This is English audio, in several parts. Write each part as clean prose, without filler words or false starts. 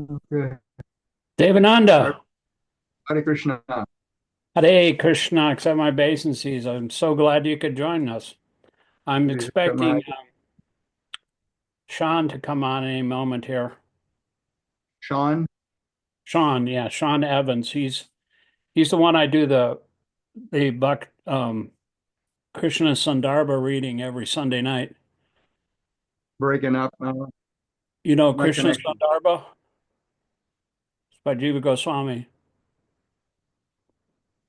Okay. Devananda, Hare Krishna. Hare Krishna, accept my obeisances. I'm so glad you could join us. I'm Please accept my expecting Sean to come on any moment here. Sean. Sean, yeah, Sean Evans. He's the one I do the Buck Krishna Sandarbha reading every Sunday night. Breaking up. You know My Krishna connection. Sandarbha? It's by Jiva Goswami.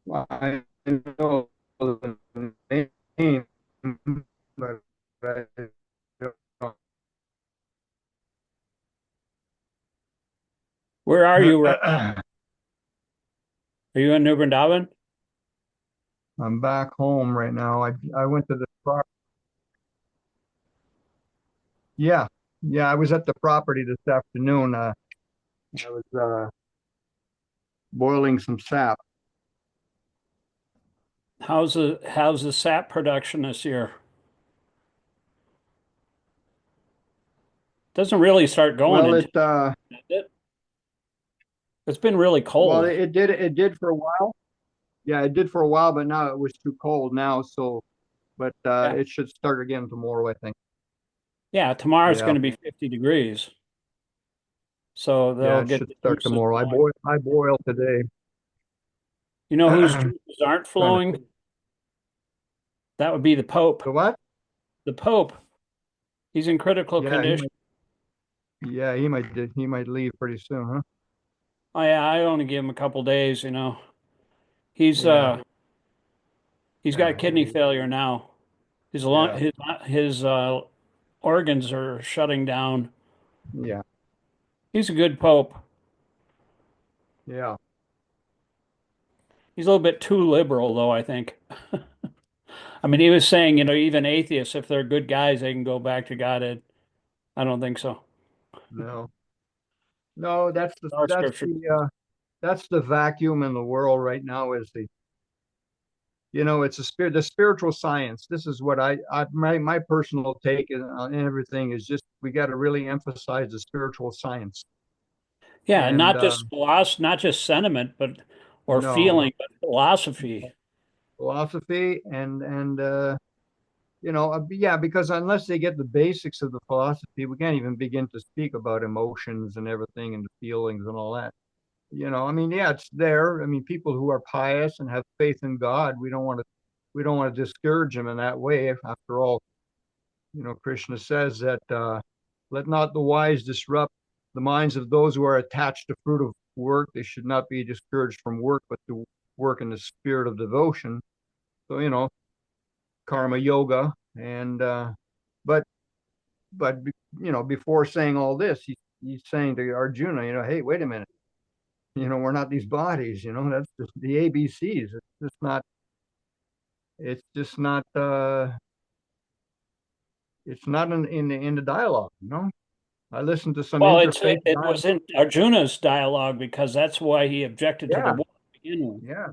Well, I know the name, but I don't know. Where are you right now? Are you in New Vrindavan? I'm back home right now. I went to the yeah, yeah. I was at the property this afternoon. I was boiling some sap. How's the sap production this year? Doesn't really start going Well, until it. It's been really well cold. it did for a while. Yeah, it did for a while, but now it was too cold now. So, but Yeah. it should start again tomorrow, I think. Yeah, tomorrow's Yeah. going to be 50 degrees. So Yeah, they'll it get should the start juices tomorrow. flowing. I boil today. You know whose Trying juices aren't to flowing? That would be the Pope. the what? The Pope, he's in critical Yeah, condition. he might leave pretty soon, huh? I only give him a couple days, you know. He's Yeah. uh he's got kidney failure now. His lung Yeah. his organs are shutting down. Yeah. He's a good Pope. Yeah. He's a little bit too liberal though, I think. I mean, he was saying, you know, even atheists, if they're good guys, they can go back to God. I don't think so. No. No, Our scripture. that's the vacuum in the world right now is it's the spiritual science. This is what my personal take on everything is just we got to really emphasize the spiritual science. Yeah, and And not just philosophy, not just sentiment, but or no feeling, but philosophy. philosophy yeah, because unless they get the basics of the philosophy, we can't even begin to speak about emotions and everything and the feelings and all that. I mean, yeah, it's there. I mean, people who are pious and have faith in God, we don't want to discourage them in that way. After all, Krishna says that let not the wise disrupt the minds of those who are attached to fruit of work. They should not be discouraged from work, but to work in the spirit of devotion. So, karma yoga and but but before saying all this, he's saying to Arjuna, hey, wait a minute, we're not these bodies, that's just the ABCs. It's just not in the dialogue. I listened to some Well, interfaith it dialogue. was in Arjuna's dialogue because that's why he objected to the Yeah, war to begin with. yeah,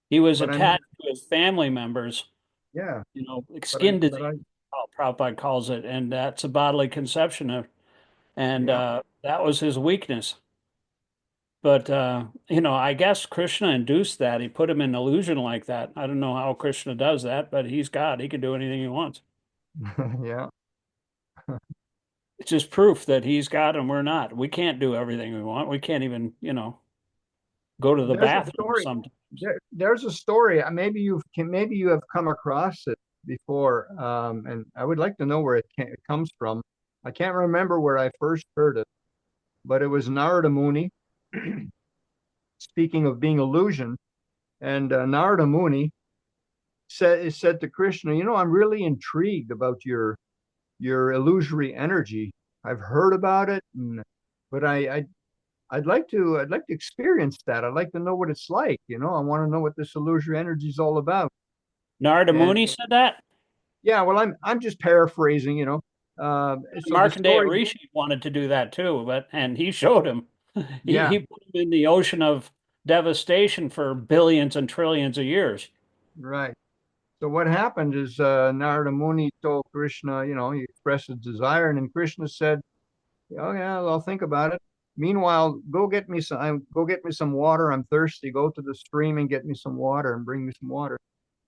He was but I mean, attached to his family members, yeah, you know, like but I skin but disease, I how Prabhupada calls it, and that's a bodily conception of, and yeah. that was his weakness. But you know, I guess Krishna induced that. He put him in illusion like that. I don't know how Krishna does that, but he's God. He can do anything he wants. Yeah. It's just proof that he's God and we're not. We can't do everything we want. We can't even, you know, go to the There's a bathroom story. sometimes. There's a story. Maybe you have come across it before, and I would like to know where it comes from. I can't remember where I first heard it, but it was Narada Muni speaking of being illusion, and Narada Muni said to Krishna, I'm really intrigued about your illusory energy. I've heard about it, but I'd like to experience that. I'd like to know what it's like. I want to know what this illusory energy is all about. Narada And Muni said that. yeah, well, I'm just paraphrasing. So the Markandeya story, Rishi wanted to do that too, but and he showed him. He yeah, he put him in the ocean of devastation for billions and trillions of years. right. So what happened is Narada Muni told Krishna, he expressed his desire, and then Krishna said, "Oh yeah, I'll think about it." Meanwhile, go get me some water. I'm thirsty. Go to the stream and get me some water and bring me some water.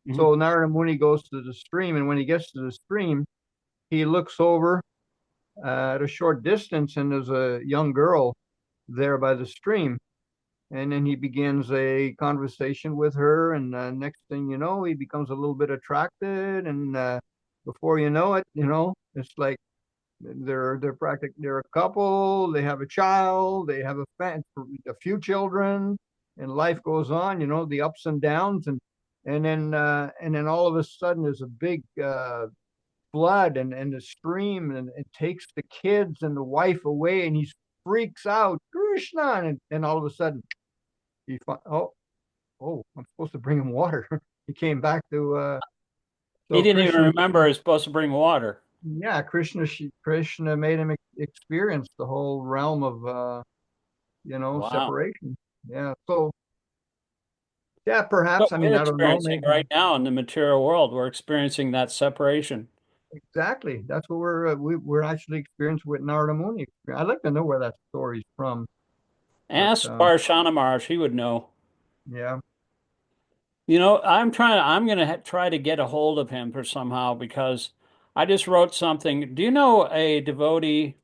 Mhm. So Narada Muni goes to the stream, and when he gets to the stream, he looks over at a short distance, and there's a young girl there by the stream. And then he begins a conversation with her, and next thing you know, he becomes a little bit attracted, and before you know it, it's like they're a couple, they have a child, they have a few children, and life goes on, the ups and downs, and then all of a sudden there's a big flood and the stream, and it takes the kids and the wife away, and he freaks out, Krishna, and all of a sudden oh, I'm supposed to bring him water. He came back to He so didn't even Krishna, remember he was supposed to bring water. yeah, Krishna made him experience the whole realm of Wow. separation. Yeah. So yeah, What perhaps, I mean, we're I don't know, experiencing maybe right now in the material world, we're experiencing that separation. exactly. That's what we're actually experiencing with Narada Muni. I'd like to know where that story's from, but Ask Parshana Maharaj, he would know. yeah. I'm going to try to get a hold of him for somehow because I just wrote something. Do you know a devotee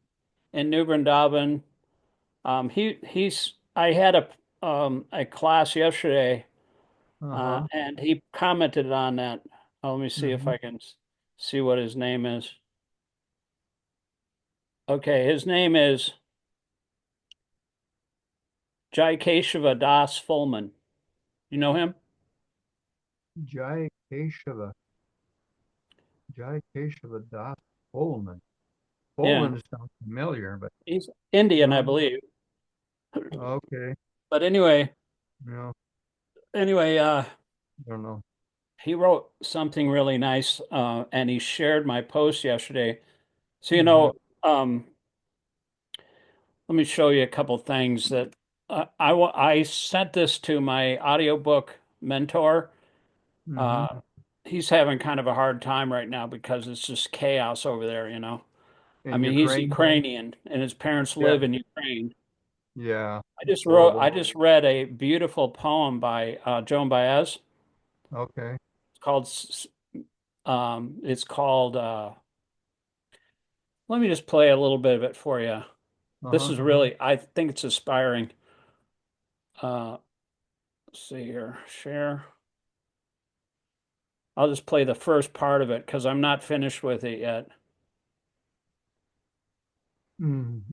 in New Vrindaban? I had a class yesterday, Uh-huh. and he commented on that. Let me see if Hmm. I can see what his name is. Okay, his name is Jai Keshava Das Fulman. You know him? Jai Keshava, Jai Keshava Das Coleman. Yeah, Coleman sounds familiar, but he's Indian, I no. believe. Okay. But anyway, No, anyway, I don't know. he wrote something really nice, and he shared my post yesterday. So, Hmm. let me show you a couple things that I sent this to my audiobook mentor. Hmm. Uh, he's having kind of a hard time right now because it's just chaos over there. I In mean, he's Ukraine? Ukrainian and his parents Yeah. live in Ukraine. Yeah. I Horrible. just read a beautiful poem by Joan Baez. Okay. It's called let me just play a little bit of it for you. This Uh-huh. is really, I think it's inspiring. Uh, let's see here, share. I'll just play the first part of it because I'm not finished with it yet. Mm.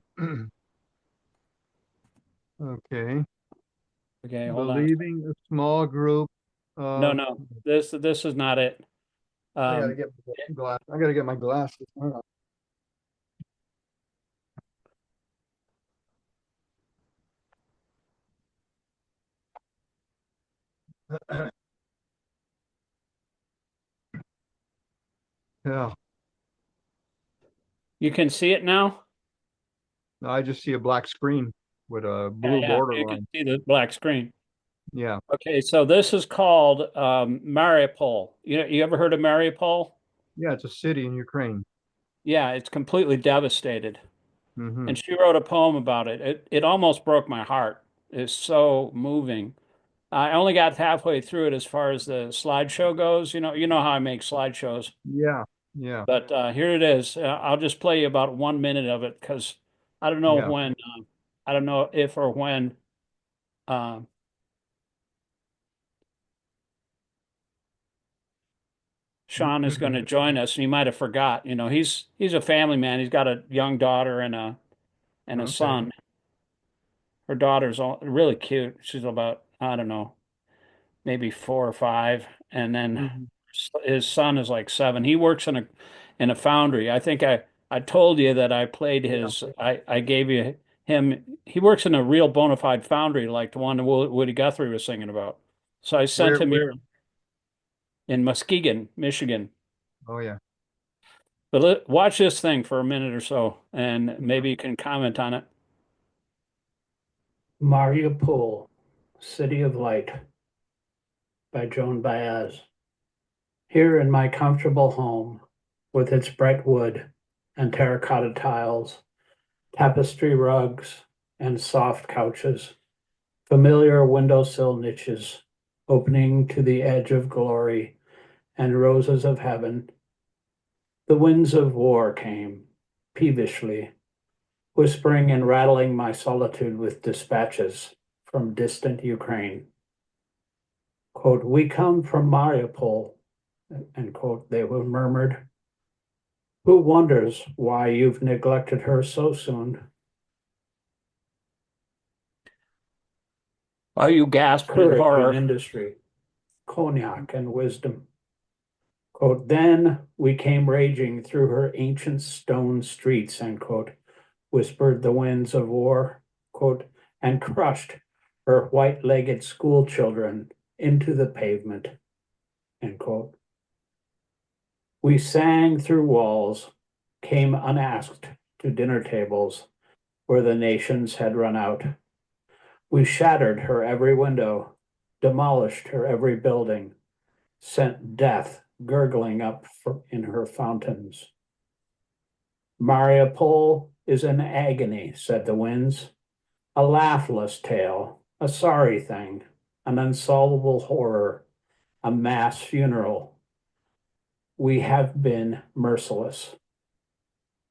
Okay. Okay, hold on. Believing a small group No, of no, this is not it. I gotta Um, get my glass. I gotta get my glasses. Hold on. Yeah. you can see it now. No, I just see a black screen with a Yeah, blue yeah, border you can line. see the black screen. Yeah. Okay, so this is called Mariupol. You ever heard of Mariupol? Yeah, it's a city in Ukraine. Yeah, it's completely devastated. Hmm. And she wrote a poem about it. It almost broke my heart. It's so moving. I only got halfway through it as far as the slideshow goes. You know how I make slideshows. Yeah. Yeah. But here it is. I'll just play you about 1 minute of it because I don't know Yeah. when, I don't know if or when uh, Sean is going to join us. And he might have forgot. He's a family man. He's got a young daughter and a Okay. son. Her daughter's really cute. She's about, I don't know, maybe 4 or 5, and then Hmm. his son is like 7. He works in a foundry. I think I told you that I played Yeah. his. I gave you him. He works in a real bona fide foundry, like the one that Woody Guthrie was singing about. So I sent him Where? here in Muskegon, Michigan. Oh yeah. But watch this thing for a minute or so, and Yeah. maybe you can comment on it. Mariupol, City of Light by Joan Baez. Here in my comfortable home, with its bright wood and terracotta tiles, tapestry rugs, and soft couches, familiar windowsill niches opening to the edge of glory and roses of heaven. The winds of war came, peevishly, whispering and rattling my solitude with dispatches from distant Ukraine. Quote, "We come from Mariupol," end quote, they were murmured. "Who wonders why you've neglected her so soon?" Oh, you gasped in Courage horror. and industry, cognac and wisdom. Quote, "Then we came raging through her ancient stone streets," end quote, whispered the winds of war, quote, "and crushed her white-legged school children into the pavement," end quote. "We sang through walls, came unasked to dinner tables where the nations had run out. We shattered her every window, demolished her every building, sent death gurgling up in her fountains. Mariupol is an agony," said the winds, "a laughless tale, a sorry thing, an unsolvable horror, a mass funeral. We have been merciless."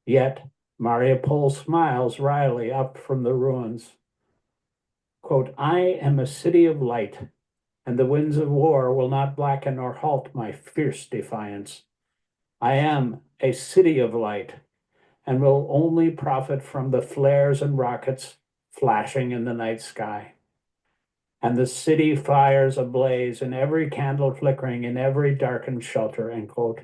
Yet Mariupol smiles wryly up from the ruins. Quote, "I am a city of light, and the winds of war will not blacken or halt my fierce defiance. I am a city of light, and will only profit from the flares and rockets flashing in the night sky, and the city fires ablaze, and every candle flickering in every darkened shelter," end quote.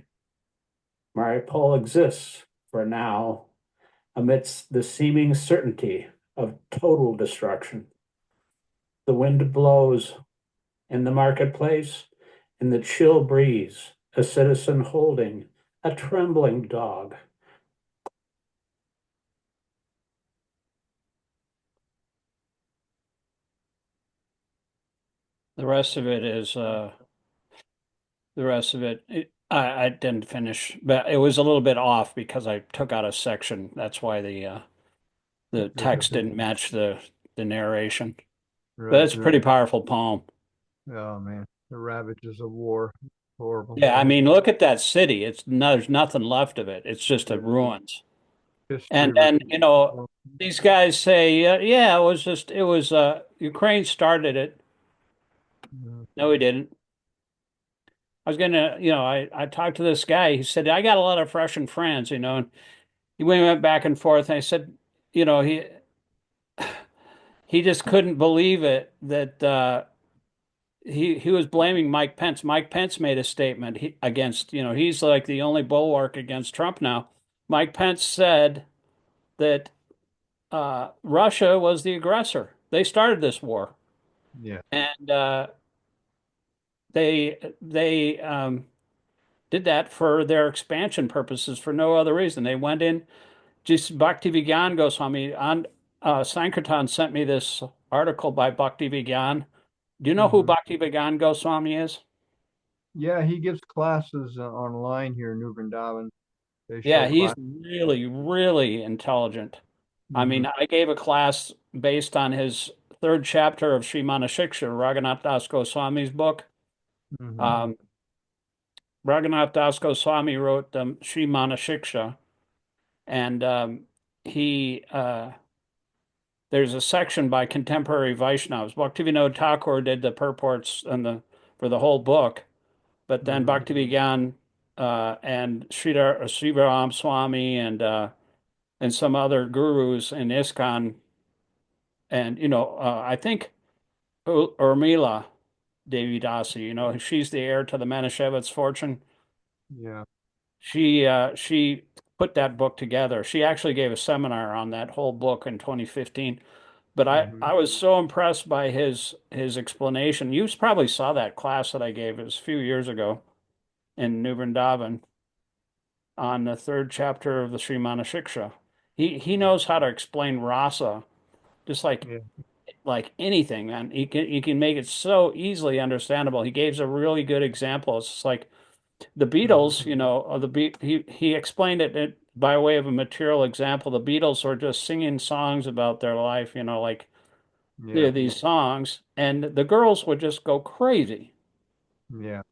Mariupol exists for now amidst the seeming certainty of total destruction. The wind blows in the marketplace, in the chill breeze, a citizen holding a trembling dog. The rest of it is I didn't finish, but it was a little bit off because I took out a section. That's why the text didn't match the narration. But it's a pretty powerful poem. Oh man, the ravages of war, horrible. Yeah, I mean, look at that city. There's nothing left of it. It's just a ruins. And History. then, these guys say, yeah, it was Ukraine started it. No, he didn't. I was gonna, I talked to this guy. He said, I got a lot of Russian friends, and we went back and forth. And I said, you know, he just couldn't believe it that he was blaming Mike Pence. Mike Pence made a statement against, he's like the only bulwark against Trump now. Mike Pence said that Russia was the aggressor. They started this war. Yeah. And they did that for their expansion purposes for no other reason. They went in. Just Bhaktivedanta Goswami on Sankirtan sent me this article by Bhaktivedanta. Do you know who Bhaktivedanta Goswami is? Yeah, he gives classes online here in New Vrindaban. They show Yeah, he's classes. really, really intelligent. I mean, I gave a class based on his third chapter of Śrī Raghunath Das Goswami's book. Raghunath Das Goswami wrote the Śrī and he there's a section by contemporary Vaishnavas. Bhaktivinoda Thakur did the purports for the whole book, but then Bhaktivedanta and Sridhar Swami and some other gurus in ISKCON, and I think Urmila Devi Dasi, she's the heir to the Manischewitz fortune. Yeah. She put that book together. She actually gave a seminar on that whole book in 2015. But I was so impressed by his explanation. You probably saw that class that I gave. It was a few years ago in New Vrindavan on the third chapter of the Śrī He knows how to explain rasa, just like anything, man. He can make it so easily understandable. He gave a really good example. It's just like the Beatles, he explained it by way of a material example, the Beatles were just singing songs about their life, like Yeah. these songs, and the girls would just go crazy. Yeah.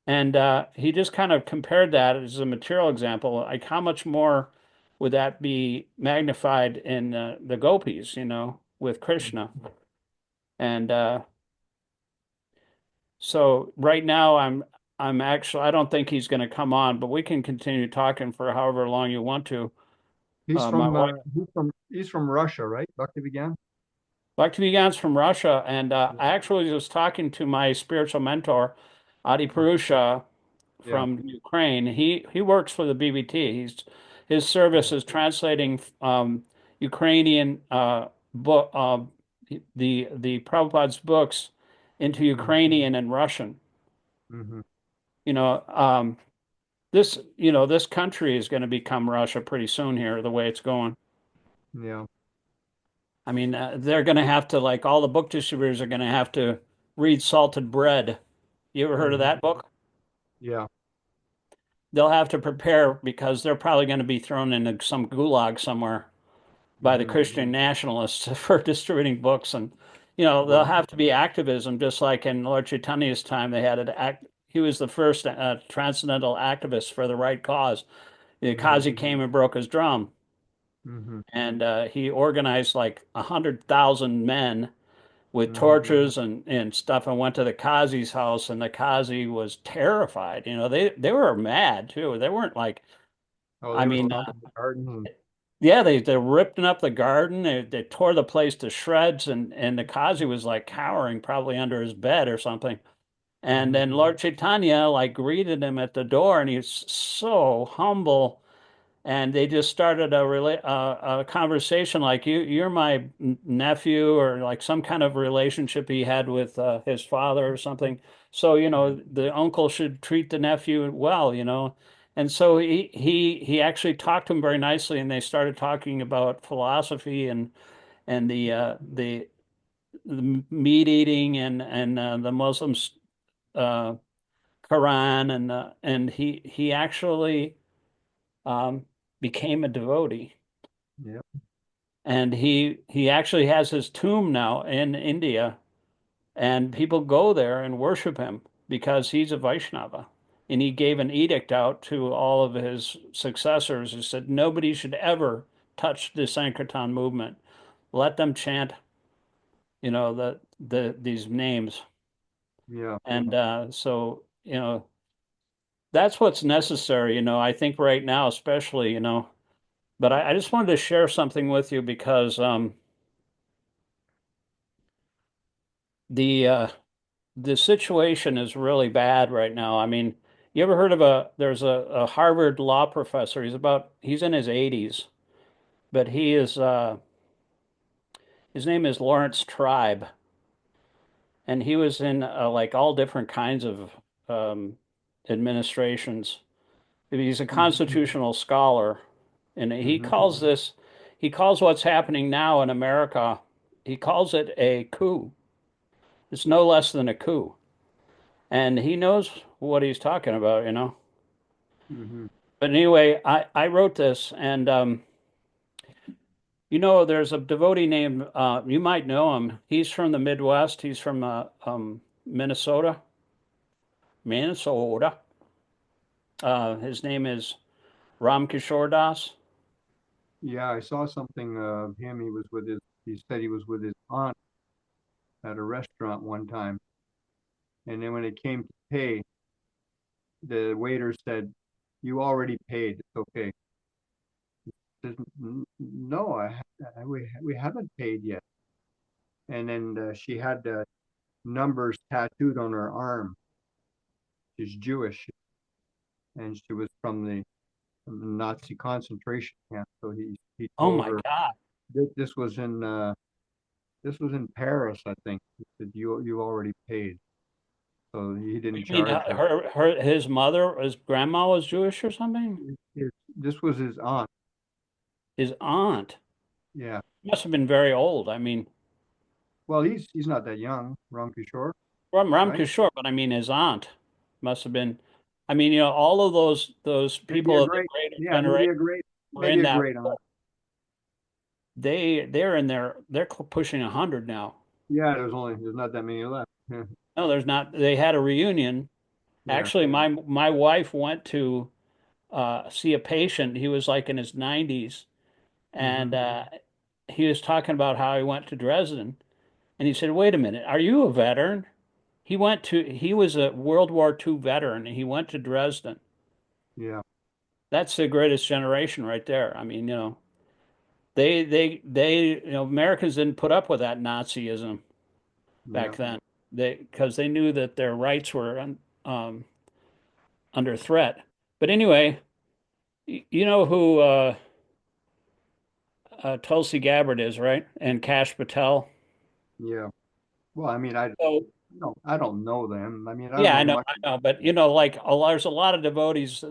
And he just kind of compared that as a material example, like how much more would that be magnified in the gopis, with Krishna. And so right now I'm actually I don't think he's going to come on, but we can continue talking for however long you want to. He's My from wife, he's from Russia, right? Bhaktivedanta? Bhaktivedant's from Russia, and I actually was talking to my spiritual mentor, Adi Purusha, Yeah. from Ukraine. He works for the BBT. His service is translating Ukrainian book the Prabhupada's books into Ukrainian and Russian. Mm-hmm. You know, um, this country is going to become Russia pretty soon here, the way it's going. Yeah. I mean, they're going to have to, like, all the book distributors are going to have to read Salted Bread. You ever heard of Mm-hmm. that book? Yeah. They'll have to prepare because they're probably going to be thrown into some gulag somewhere by the Mm-hmm. Christian nationalists for distributing books. And, there'll Well, have to be activism, just like in Lord Chaitanya's time, they had he was the first transcendental activist for the right cause. The mm-hmm. Kazi came and broke his drum, Mm-hmm. and he organized like 100,000 men with Mm-hmm. torches and stuff, and went to the Kazi's house, and the Kazi was terrified. They were mad too. They weren't like, Oh, I they were mean, stomping the garden and yeah, they ripped up the garden. They tore the place to shreds, and the Kazi was like cowering, probably under his bed or something. And mm-hmm. then Lord Chaitanya like greeted him at the door, and he's so humble. And they just started a conversation like, you're my nephew, or like some kind of relationship he had with his father or something. So, the uncle should treat the nephew well. And so he actually talked to him very nicely, and they started talking about philosophy and the meat eating and the Muslims uh, Quran, and he actually um, became a devotee. Yeah. And he actually has his tomb now in India, and people go there and worship him because he's a Vaishnava. And he gave an edict out to all of his successors who said nobody should ever touch the Sankirtan movement. Let them chant, these names. Yeah. And so, that's what's necessary, I think right now, especially, but I just wanted to share something with you because the uh, the situation is really bad right now. I mean, you ever heard of there's a Harvard law professor. He's in his 80s, but his name is Lawrence Tribe, and he was in like all different kinds of um, administrations. He's a Mm-hmm. constitutional scholar, and Mm-hmm. he calls what's happening now in America, he calls it a coup. It's no less than a coup. And he knows what he's talking about. Mm-hmm. But anyway, I wrote this, and there's a devotee named you might know him. He's from the Midwest. He's from Minnesota. Minnesota. His name is Ram Kishore Das. Yeah, I saw something of him. He said he was with his aunt at a restaurant one time. And then when it came to pay, the waiter said, "You already paid. It's okay." He says, "No, we haven't paid yet." And then she had numbers tattooed on her arm. She's Jewish, and she was from the Nazi concentration camp. So he Oh told my her God. this was in Paris, I think. He said, "You already paid." So he didn't You mean charge her. his grandma was Jewish or something? This was his aunt. His aunt Yeah. must have been very old. I mean, Well, he's not that young, Ram Kishore, Ram right? Kishore, but I mean his aunt must have been. I mean, you know, all of those Maybe people a of the great, great yeah, generation were maybe in a that. great honor. They're in there. They're pushing 100 now. Yeah, there's not that many left. Yeah. No, there's not. They had a reunion. Yeah. Actually, my wife went to see a patient. He was like in his 90s, and Hmm. he was talking about how he went to Dresden, and he said, "Wait a minute, are you a veteran?" He was a World War II veteran, and he went to Dresden. Yeah. That's the greatest generation right there. I mean, you know, you know, Americans didn't put up with that Nazism Yeah. back then. Because they knew that their rights were um, under threat. But anyway, you know who Tulsi Gabbard is, right? And Cash Patel. Yeah. Well, I mean, So I don't know them. I mean, I don't yeah, know much. I know, but you know, like there's a lot of devotees.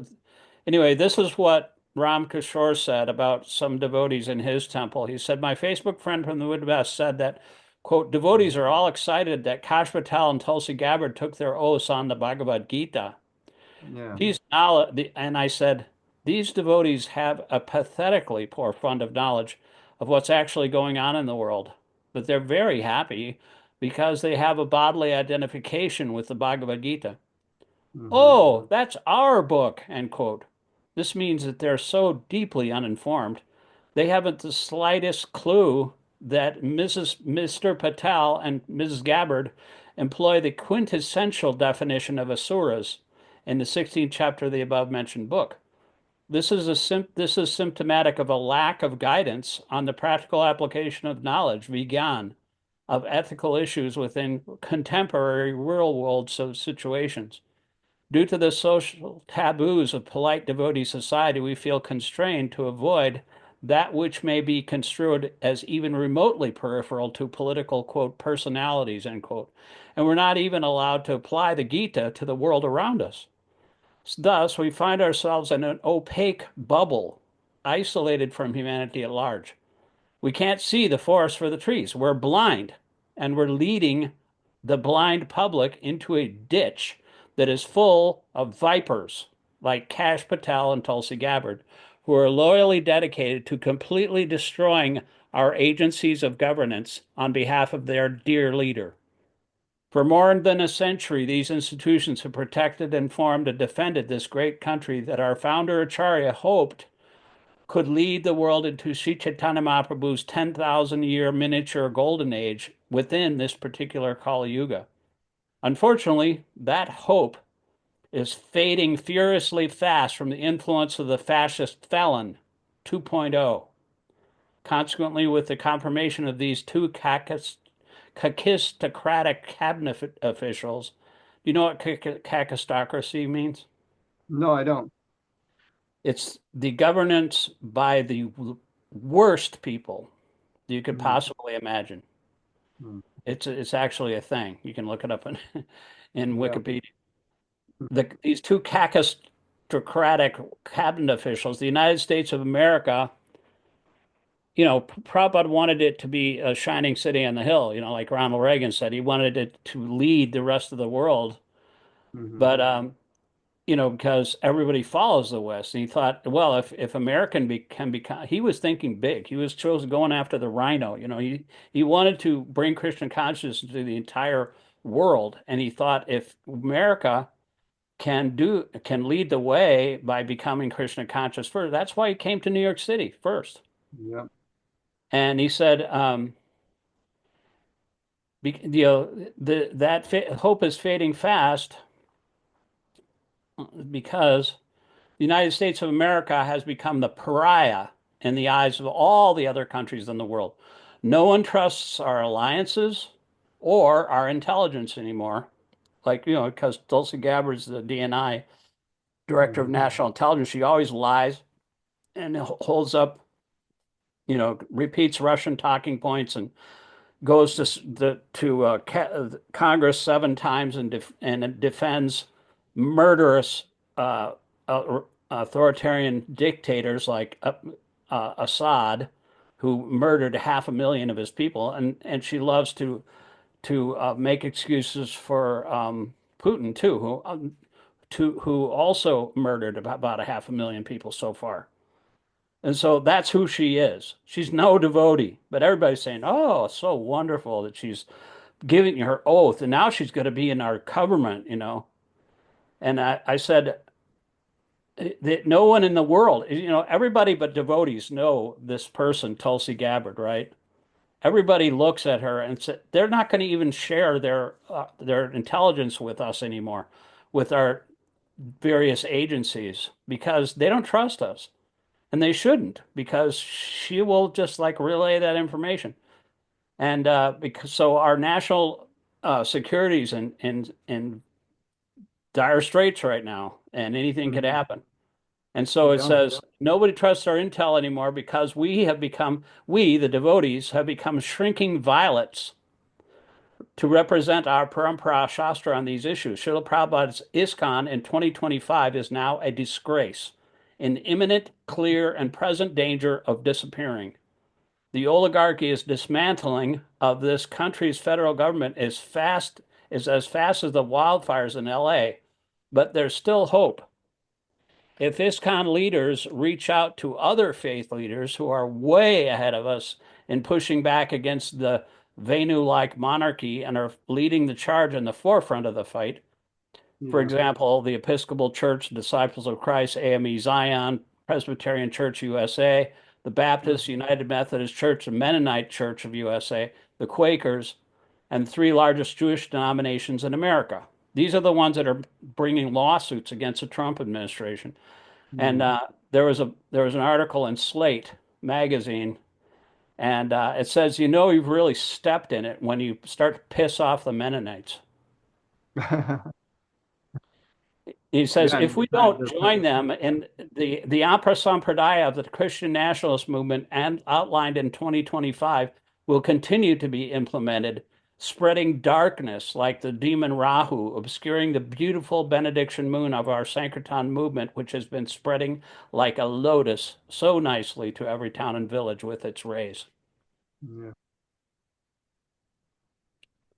Anyway, this is what Ram Kishore said about some devotees in his temple. He said, "My Facebook friend from the Midwest said that, quote, devotees are all excited that Kash Patel and Tulsi Gabbard took their oaths on the Bhagavad Gita. Yeah. These knowledge," and I said, "These devotees have a pathetically poor fund of knowledge of what's actually going on in the world, but they're very happy because they have a bodily identification with the Bhagavad Gita. Hmm. Oh, that's our book," end quote. This means that they're so deeply uninformed, they haven't the slightest clue that Mr. Patel and Mrs. Gabbard employ the quintessential definition of asuras in the 16th chapter of the above mentioned book. This is symptomatic of a lack of guidance on the practical application of knowledge, Vigyan, of ethical issues within contemporary real world situations. Due to the social taboos of polite devotee society, we feel constrained to avoid that which may be construed as even remotely peripheral to political, quote, personalities, end quote. And we're not even allowed to apply the Gita to the world around us. Thus, we find ourselves in an opaque bubble, isolated from humanity at large. We can't see the forest for the trees. We're blind, and we're leading the blind public into a ditch that is full of vipers like Kash Patel and Tulsi Gabbard, who are loyally dedicated to completely destroying our agencies of governance on behalf of their dear leader. For more than a century, these institutions have protected, informed, and defended this great country that our founder Acharya hoped could lead the world into Sri Chaitanya Mahaprabhu's 10,000-year miniature golden age within this particular Kali Yuga. Unfortunately, that hope is fading furiously fast from the influence of the fascist felon 2.0. Consequently, with the confirmation of these two kakistocratic cabinet officials, do you know what kakistocracy means? No, I don't. It's the governance by the worst people you could Mhm. possibly imagine. Mhm. It's actually a thing. You can look it up in Yeah. Wikipedia. These two kakistocratic cabinet officials, the United States of America, you know, Prabhupada wanted it to be a shining city on the hill, you know, like Ronald Reagan said. He wanted it to lead the rest of the world. Hmm. But you know, because everybody follows the West. And he thought, well, if American can become, he was thinking big. He was chosen going after the rhino. You know, he wanted to bring Christian consciousness to the entire world. And he thought if America can lead the way by becoming Krishna conscious first, that's why he came to New York City first. Yeah. And he said, you know, that hope is fading fast because the United States of America has become the pariah in the eyes of all the other countries in the world. No one trusts our alliances or our intelligence anymore. Like, you know, because Tulsi Gabbard's the DNI, Director of Hmm. National Intelligence, she always lies and holds up, you know, repeats Russian talking points and goes to Congress 7 times and defends murderous uh, authoritarian dictators like Assad, who murdered 500,000 of his people, and she loves to make excuses for Putin too, who who also murdered about 500,000 people so far. And so that's who she is. She's no devotee, but everybody's saying, "Oh, it's so wonderful that she's giving her oath, and now she's going to be in our government," you know. And I said that no one in the world, you know, everybody but devotees know this person, Tulsi Gabbard, right? Everybody looks at her and said they're not going to even share their intelligence with us anymore, with our various agencies, because they don't trust us, and they shouldn't, because she will just like relay that information. And because so our national security's in dire straits right now, and anything could happen. And so it says nobody trusts our intel anymore because we, the devotees, have become shrinking violets to represent our parampara shastra on these issues. Srila Prabhupada's ISKCON in 2025 is now a disgrace, in imminent, clear, and present danger of disappearing. The oligarchy is dismantling of this country's federal government is as fast as the wildfires in LA, but there's still hope. If ISKCON leaders reach out to other faith leaders who are way ahead of us in pushing back against the Venu-like monarchy and are leading the charge in the forefront of the fight, for example, the Episcopal Church, Disciples of Christ, AME Zion, Presbyterian Church USA, the Baptist United Methodist Church, the Mennonite Church of USA, the Quakers, and the three largest Jewish denominations in America. These are the ones that are bringing lawsuits against the Trump administration. And there was an article in Slate magazine, and it says, you know, you've really stepped in it when you start to piss off the Mennonites. He says, if we don't join them in the Ampra Sampradaya of the Christian nationalist movement and outlined in 2025 will continue to be implemented, spreading darkness like the demon Rahu, obscuring the beautiful benediction moon of our Sankirtan movement, which has been spreading like a lotus so nicely to every town and village with its rays. Yeah.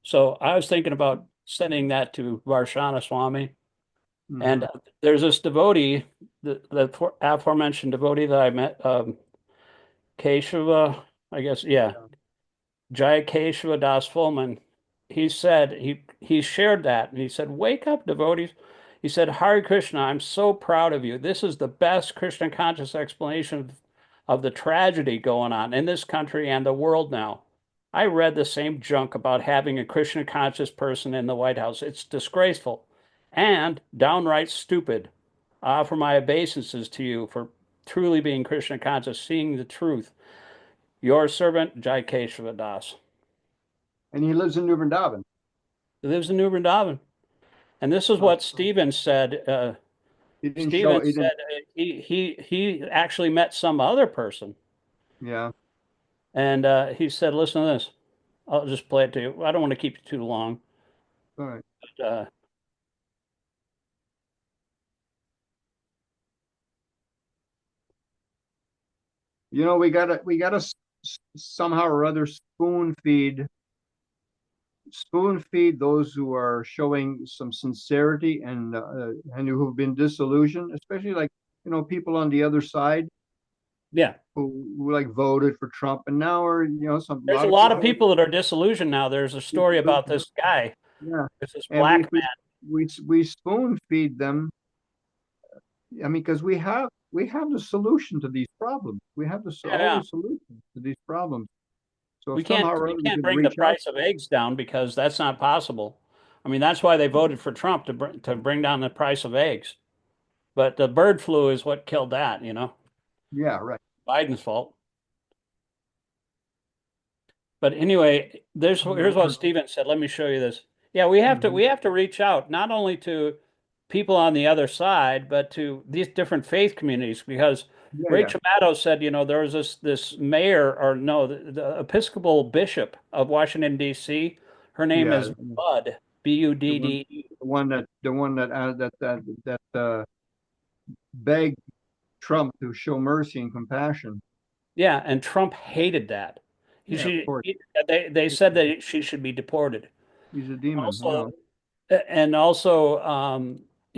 So I was thinking about sending that to Varshana Swami. And there's this devotee, the aforementioned devotee that I met, Keshava, I guess, yeah. Jai Keshava Das Fulman. He said, he shared that, and he said, wake up, devotees. He said, Hare Krishna, I'm so proud of you. This is the best Krishna conscious explanation of the tragedy going on in this country and the world now. I read the same junk about having a Krishna conscious person in the White House. It's disgraceful and downright stupid. I offer my obeisances to you for truly being Krishna conscious, seeing the truth. Your servant, Jai Keshava Das. And he lives in New Vrindaban. He lives in New Vrindaban. And this is what Stephen said. Stephen said he actually met some other person. Yeah. And he said, listen to this. I'll just play it to you. I don't want to keep you too long. All right. But, you know, we gotta somehow or other spoon feed those who are showing some sincerity and who've been disillusioned, especially like, you know, people on the other side. Yeah. Who like voted for Trump and now are, you know, there's a lot of people that are disillusioned now. There's a story about this guy. Yeah. There's this black man. We spoon feed them. I mean, because we have the solution to these problems. We have the solution to these problems. So we can't bring the price of eggs down, because that's not possible. I mean, that's why they voted for Trump, to bring down the price of eggs. But the bird flu is what killed that, you know. Yeah, right. Biden's fault. But anyway, here's what Stephen said. Let me show you this. Yeah, we have to reach out not only to people on the other side, but to these different faith communities, because Rachel Maddow said, you know, there was this mayor, or no, the Episcopal bishop of Washington, D.C. Her name is Bud, B-U-D-D. The one that begged Trump to show mercy and compassion. Yeah, and Trump hated that. They said that she should be deported. He's a demon. Also,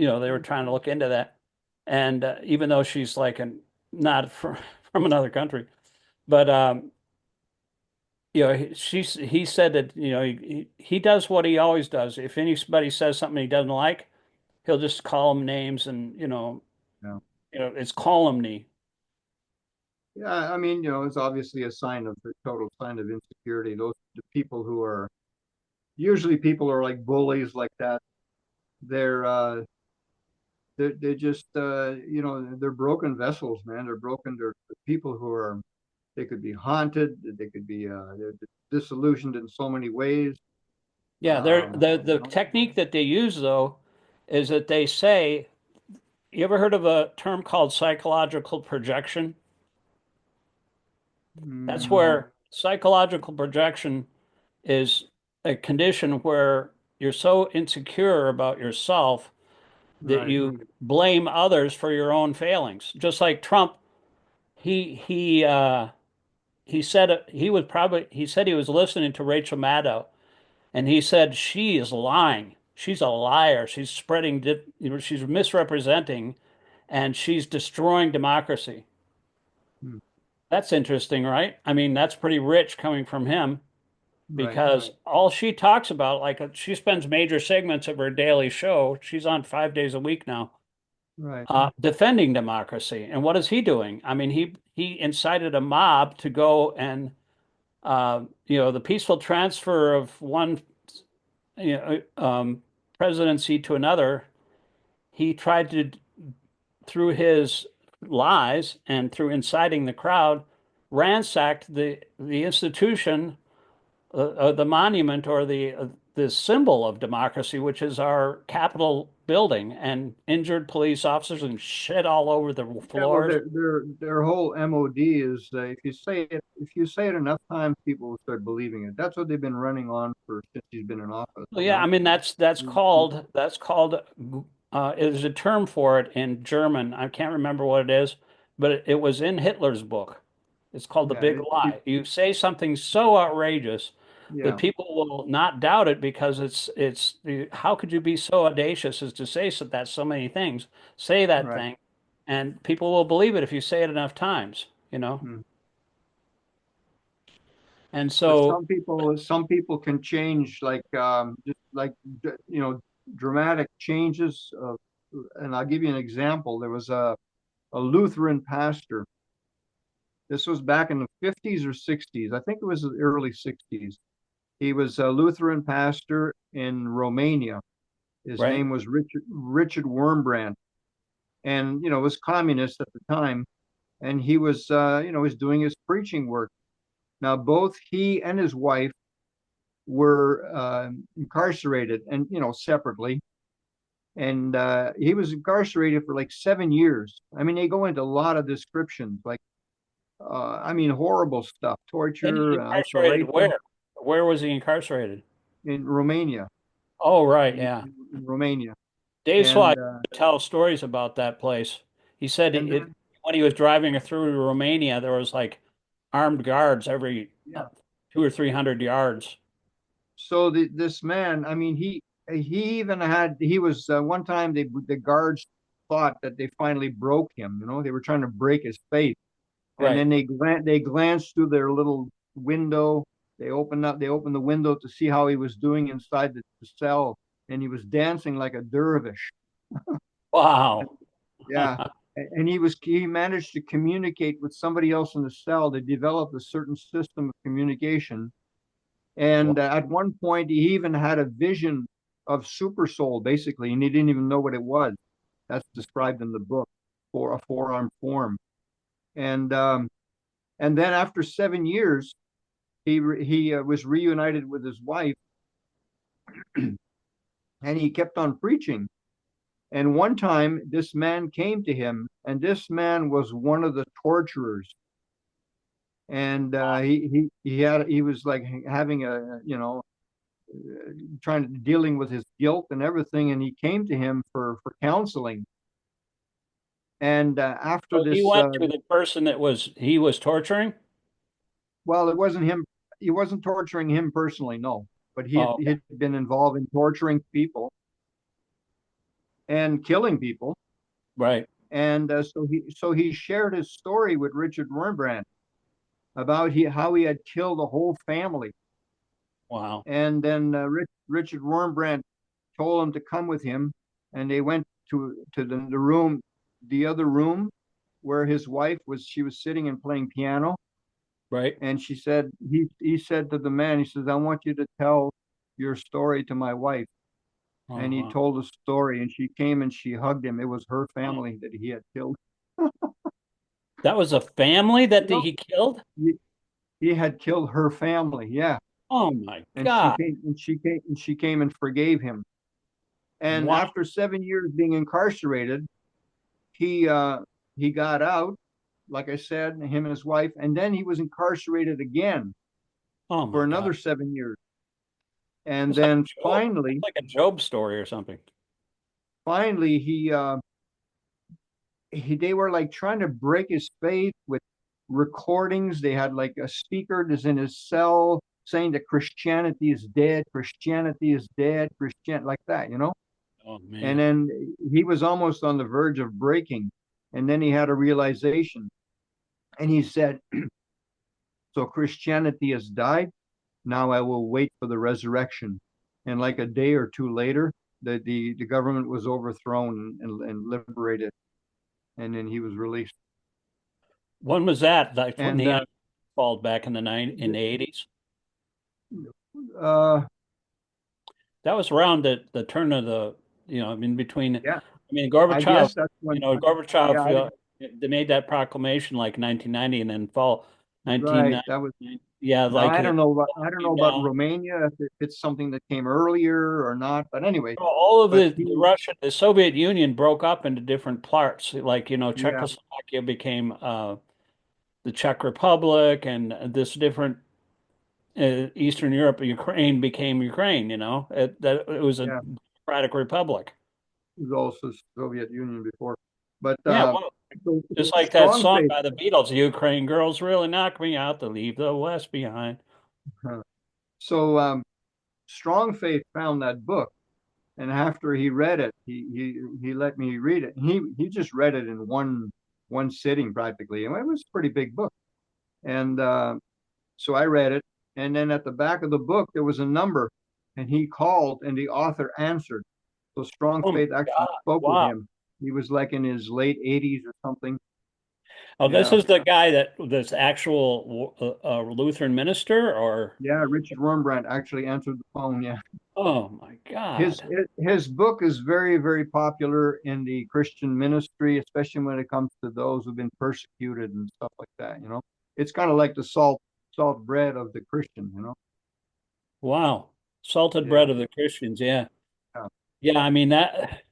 they were trying to look into that. And even though she's like not from another country, but he said that he does what he always does. If anybody says something he doesn't like, he'll just call them names, and Yeah. it's calumny. Yeah, I mean, it's obviously a total sign of insecurity. The people who are usually people are like bullies like that. They're just they're broken vessels, man. They're people they could be haunted, they could be they're disillusioned in so many ways. Yeah, the technique that they use though is that they say, you ever heard of a term called psychological projection? That's No. where psychological projection is a condition where you're so insecure about yourself that Right. you blame others for your own failings. Just like Trump, he said he said he was listening to Rachel Maddow, and he said she is lying. She's a liar. She's spreading, she's misrepresenting, and she's destroying democracy. Hmm. That's interesting, right? I mean, that's pretty rich coming from him, Right. because all she talks about, like she spends major segments of her daily show, she's on 5 days a week now, Right. defending democracy. And what is he doing? I mean, he incited a mob to go and the peaceful transfer of one presidency to another. He tried to, through his lies and through inciting the crowd, ransacked the institution, the monument, or the symbol of democracy, which is our Capitol building, and injured police officers and shit all over the Yeah, well, floors. their whole MOD is if you say it enough times, people will start believing it. That's what they've been running on for since he's been in office. Well, yeah, I mean that's called there's a term for it in German. I can't remember what it is, but it was in Hitler's book. It's called The Yeah, Big Lie. You say something so outrageous yeah, that people will not doubt it, because how could you be so audacious as to say so many things, say that right. thing, and people will believe it if you say it enough times, Hmm. And But so, some people can change like just like dramatic changes. And I'll give you an example. There was a Lutheran pastor. This was back in the 50s or 60s. I think it was the early 60s. He was a Lutheran pastor in Romania. His right, name was Richard Wurmbrand, and was communist at the time. And he was doing his preaching work. Now both he and his wife were incarcerated, and separately. And he was incarcerated for like 7 years. I mean, they go into a lot of descriptions, like I mean, horrible stuff, and he's torture, incarcerated isolation where? Where was he incarcerated? in Romania. Oh, right, In, yeah. in Romania, Dave and Swat tell stories about that place. He said and then when he was driving through Romania, there was like armed guards every yeah. 200 or 300 yards. So this man, I mean, he was one time the guards thought that they finally broke him. They were trying to break his faith, and Right. then they glanced through their little window. They opened the window to see how he was doing inside the cell, and he was dancing like a dervish. Wow. Yeah, and he managed to communicate with somebody else in the cell. They developed a certain system of communication, and at one point he even had a vision of super soul, basically, and he didn't even know what it was. That's described in the book, for a four-arm form. And then after 7 years, he was reunited with his wife, and he kept on preaching. And one time, this man came to him, and this man was one of the torturers. And he was like having dealing with his guilt and everything, and he came to him for counseling. And after So he this, went to the person he was torturing? well, it wasn't him. He wasn't torturing him personally, no, but Oh, he had been involved in torturing people. and killing people. Right. And so he shared his story with Richard Wurmbrand about how he had killed a whole family. Wow. And then Richard Wurmbrand told him to come with him, and they went to the room, the other room where his wife was. She was sitting and playing piano. Right. And she said, he said to the man, he says, I want you to tell your story to my wife. And he Wow. told the story, and she came and she hugged him. It was her family that he had killed. That was a family that You know, he killed? he had killed her family, yeah. Oh my And God. she came and forgave him. And Wow. after 7 years being incarcerated, he got out, like I said, him and his wife, and then he was incarcerated again Oh for my God. another 7 years. And It's like then Job. It's like a Job story or something. finally they were like trying to break his faith with recordings. They had like a speaker that's in his cell saying that Christianity is dead, Christianity is dead, Christian, like that, you know? Oh And man. then he was almost on the verge of breaking. And then he had a realization. And he said, so Christianity has died. Now I will wait for the resurrection. And like a day or two later, the government was overthrown and liberated. And then he was released. When was that? Like when And the fall back in the 80s? uh, That was around the turn of the, in between. yeah, I mean, I Gorbachev, guess that's when. Yeah, Gorbachev, they made that proclamation like 1990 and then fall right. 1990. That was. Yeah, Now like it I don't know came about down. Romania if it's something that came earlier or not. But anyway, All of but the Soviet Union broke up into different parts. Like, yeah, Czechoslovakia became the Czech Republic, and this different Eastern Europe, Ukraine became Ukraine. It was a yeah, democratic republic. it was also Soviet Union before. But Yeah, well, so just like that strong song faith. by the Beatles, "Ukraine girls really knocked me out to leave the West behind." So strong faith found that book, and after he read it, he let me read it. He just read it in one sitting practically, and it was a pretty big book. And so I read it, and then at the back of the book there was a number, and he called, and the author answered. So strong Oh my faith actually God! spoke with Wow. him. He was like in his late 80s or something. Oh, this Yeah, is the guy this actual Lutheran minister, or yeah. Richard Wurmbrand actually answered the phone. Yeah, oh my his God! his book is very popular in the Christian ministry, especially when it comes to those who've been persecuted and stuff like that. You know, it's kind of like the salt bread of the Christian. You know. Wow, salted Yeah. bread of the Christians. Yeah, Yeah. yeah. I mean that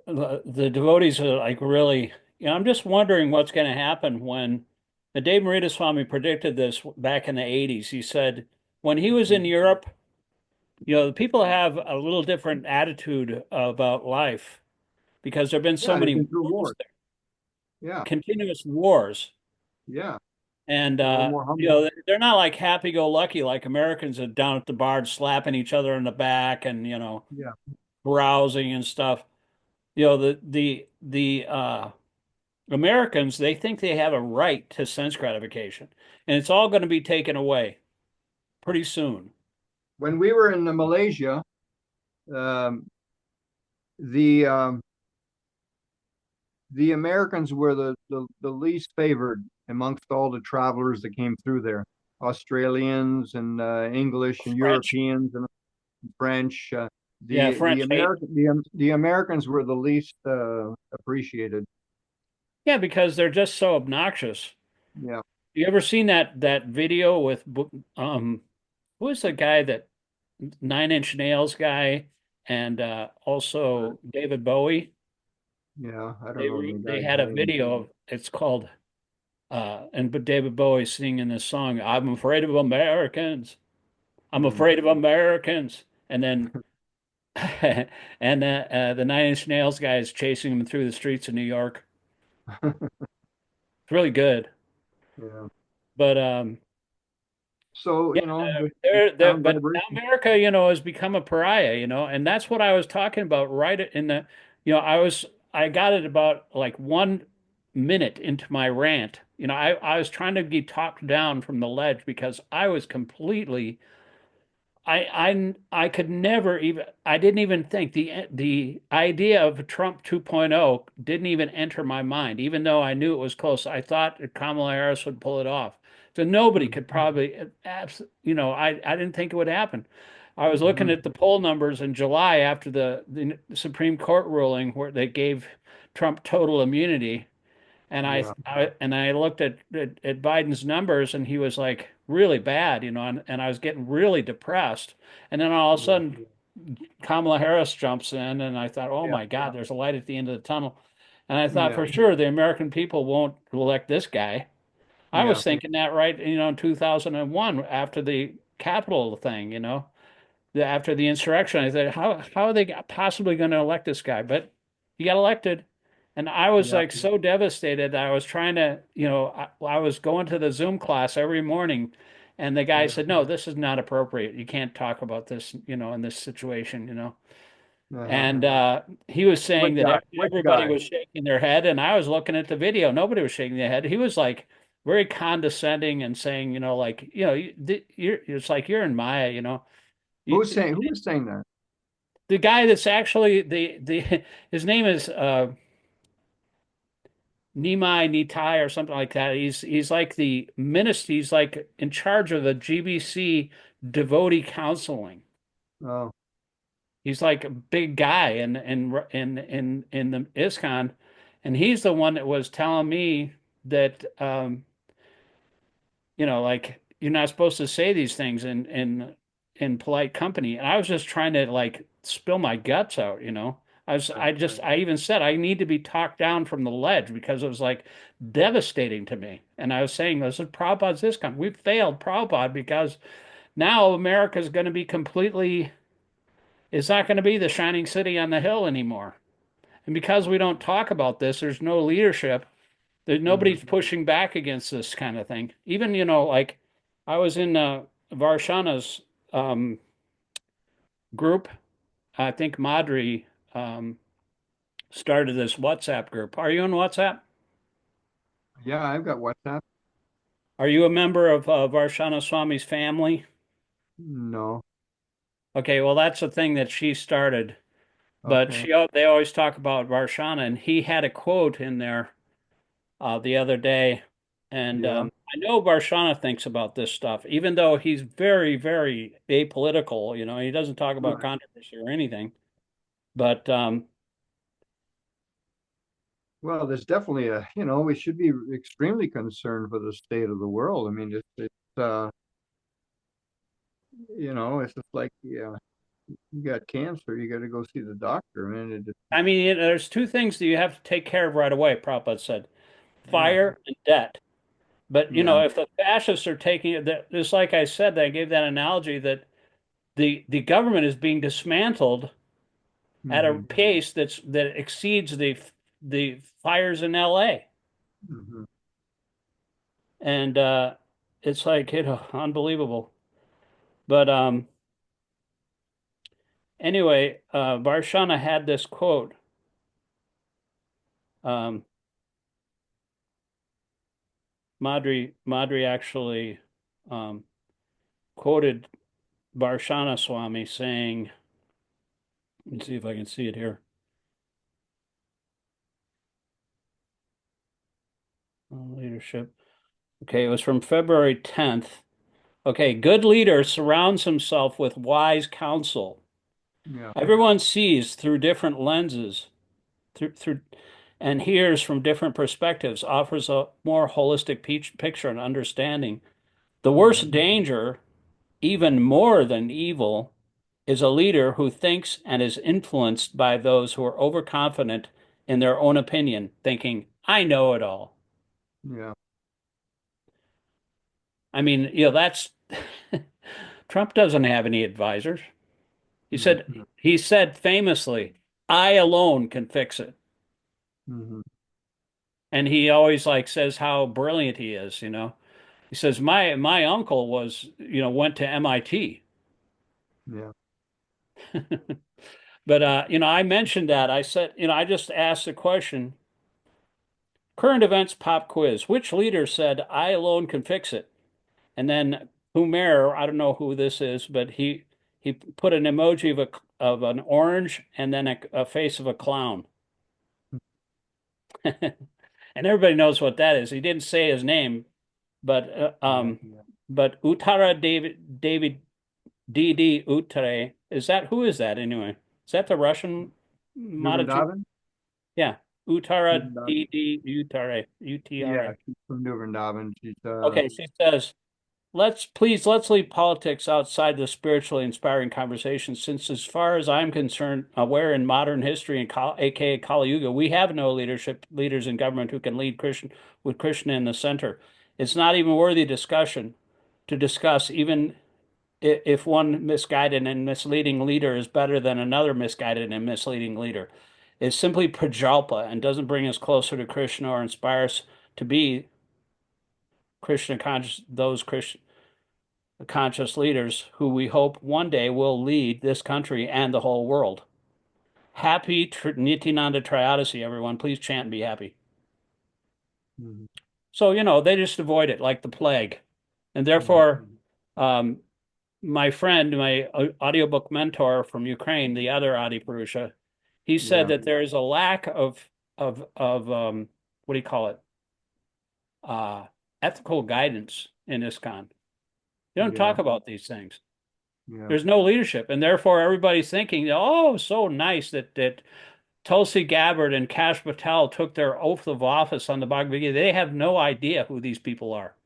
the devotees are like really. I'm just wondering what's going to happen when the Dave Marita Swami predicted this back in the 80s. He said when he was in Europe, the people have a little different attitude about life because there have been so Yeah, they've many been through wars wars. there, Yeah, continuous wars. yeah. And They were more humble. they're not like happy-go-lucky like Americans are down at the bar slapping each other in the back and Yeah, browsing and stuff. The Americans, they think they have a right to sense gratification, and it's all going to be taken away pretty soon. when we were in Malaysia, um, the the Americans were the least favored amongst all the travelers that came through there. Australians and English and French, Europeans and French. yeah, The French hate. The Americans were the least appreciated. Yeah, because they're just so obnoxious. Yeah, You ever seen that video with who is the guy that Nine Inch Nails guy and also David Bowie? yeah. I don't know the They guy's had a name. video of it's called and but David Bowie singing this song, "I'm afraid of Americans. I'm Hmm. afraid of Americans." And then and the Nine Inch Nails guy is chasing him through the streets of New York. It's really good. Yeah. But So, Yeah, sound but now vibration. America, has become a pariah, and that's what I was talking about right in the, I got it about like 1 minute into my rant. I was trying to be talked down from the ledge because I was completely, I could never even, I didn't even think the idea of Trump 2.0 didn't even enter my mind, even though I knew it was close. I thought that Kamala Harris would pull it off. So nobody could probably, I didn't think it would happen. I was looking Mhm. at the poll numbers in July after the Supreme Court ruling where they gave Trump total immunity. And Yeah, I looked at Biden's numbers and he was like really bad, and I was getting really depressed. And then all of a yeah, sudden Kamala Harris jumps in and I thought, oh yeah, my God, there's a light at the end of the tunnel. And I thought yeah, for sure the American people won't elect this guy. I yeah, was thinking that right, in 2001 after the Capitol thing, after the insurrection. I said, how are they possibly going to elect this guy? But he got elected. And I was yeah, like so devastated. I was trying to, I was going to the Zoom class every morning, and the guy yeah. said, "No, this is not appropriate. You can't talk about this, in this situation." Uh-huh. And he was saying What that guy? What everybody guy? was shaking their head, and I was looking at the video. Nobody was shaking their head. He was like very condescending and saying, like, it's like you're in Maya, Who's You- saying? Who was saying that? the guy that's actually the his name is Nimai Nitai or something like that. He's like the minister. He's like in charge of the GBC devotee counseling. Oh, He's like a big guy in the ISKCON, and he's the one that was telling me that like you're not supposed to say these things in polite company. And I was just trying to like spill my guts out. I even said I need to be talked down from the ledge because it was like devastating to me. And I was saying this is Prabhupada's this kind. We failed Prabhupada because now America's going to be completely, it's not going to be the shining city on the hill anymore. And because we don't talk about this, there's no leadership. mhm. Nobody's pushing back against this kind of thing. Even, like I was in Varshana's group. I think Madri um, started this WhatsApp group. Are you on WhatsApp? Yeah, I've got WhatsApp. Are you a member of Varshana Swami's family? No. Okay, well, that's the thing that she started. But Okay. they always talk about Varshana, and he had a quote in there the other day. And Yeah. I know Varshana thinks about this stuff, even though he's very, very apolitical. He doesn't talk about Right. controversy or anything. But Well, there's definitely we should be extremely concerned for the state of the world. I mean, it's just like, yeah, you got cancer, you got to go see the doctor. I mean, I mean, there's two things that you have to take care of right away, Prabhupada said, yeah, fire and debt. But, yeah, if the fascists are taking it, just like I said, I gave that analogy that the government is being dismantled at a hmm pace that exceeds the fires in LA. hmm And it's like, unbelievable. But anyway, Varshana had this quote. Um, Madri actually um, quoted Varshana Swami saying, let me see if I can see it here. Leadership. Okay, it was from February 10th. Okay, good leader surrounds himself with wise counsel. yeah, Everyone sees through different lenses, through and hears from different perspectives, offers a more holistic picture and understanding. The hmm worst danger, even more than evil, is a leader who thinks and is influenced by those who are overconfident in their own opinion, thinking, I know it all. yeah, I mean, that's Trump doesn't have any advisors. He hmm said he said famously, I alone can fix it. hmm And he always like says how brilliant he is. He says, my uncle was, went to MIT. Yeah. But I mentioned that. I said, I just asked a question. Current events pop quiz. Which leader said, I alone can fix it? And then Humer, I don't know who this is, but he put an emoji of an orange and then a face of a clown. And everybody knows what that is. He didn't say his name, but Yeah. but Uttara David D.D. Uttare, who is that anyway? Is that the Russian Mataji? Vrindaban? Yeah. Uttara Vrindaban. D.D. Uttare, Yeah, U-T-R-A. she's from Vrindaban. She's Okay, she says, let's leave politics outside the spiritually inspiring conversation, since as far as I'm concerned, aware in modern history and aka Kali Yuga, we have no leaders in government who can lead Christian with Krishna in the center. It's not even worthy discussion to discuss, even if one misguided and misleading leader is better than another misguided and misleading leader. It's simply prajalpa and doesn't bring us closer to Krishna or inspire us to be Krishna conscious, those Krishna conscious leaders who we hope one day will lead this country and the whole world. Happy Nityananda Triodicee, everyone. Please chant and be happy. Mhm. So, they just avoid it like the plague. And therefore, my friend, my audiobook mentor from Ukraine, the other Adi Purusha, he said Yeah. that there is a lack of what do you call it? Ethical guidance in ISKCON. You don't Yeah. talk about these things. Yeah. There's no leadership, and therefore everybody's thinking, oh, so nice that Tulsi Gabbard and Kash Patel took their oath of office on the Bhagavad Gita. They have no idea who these people are.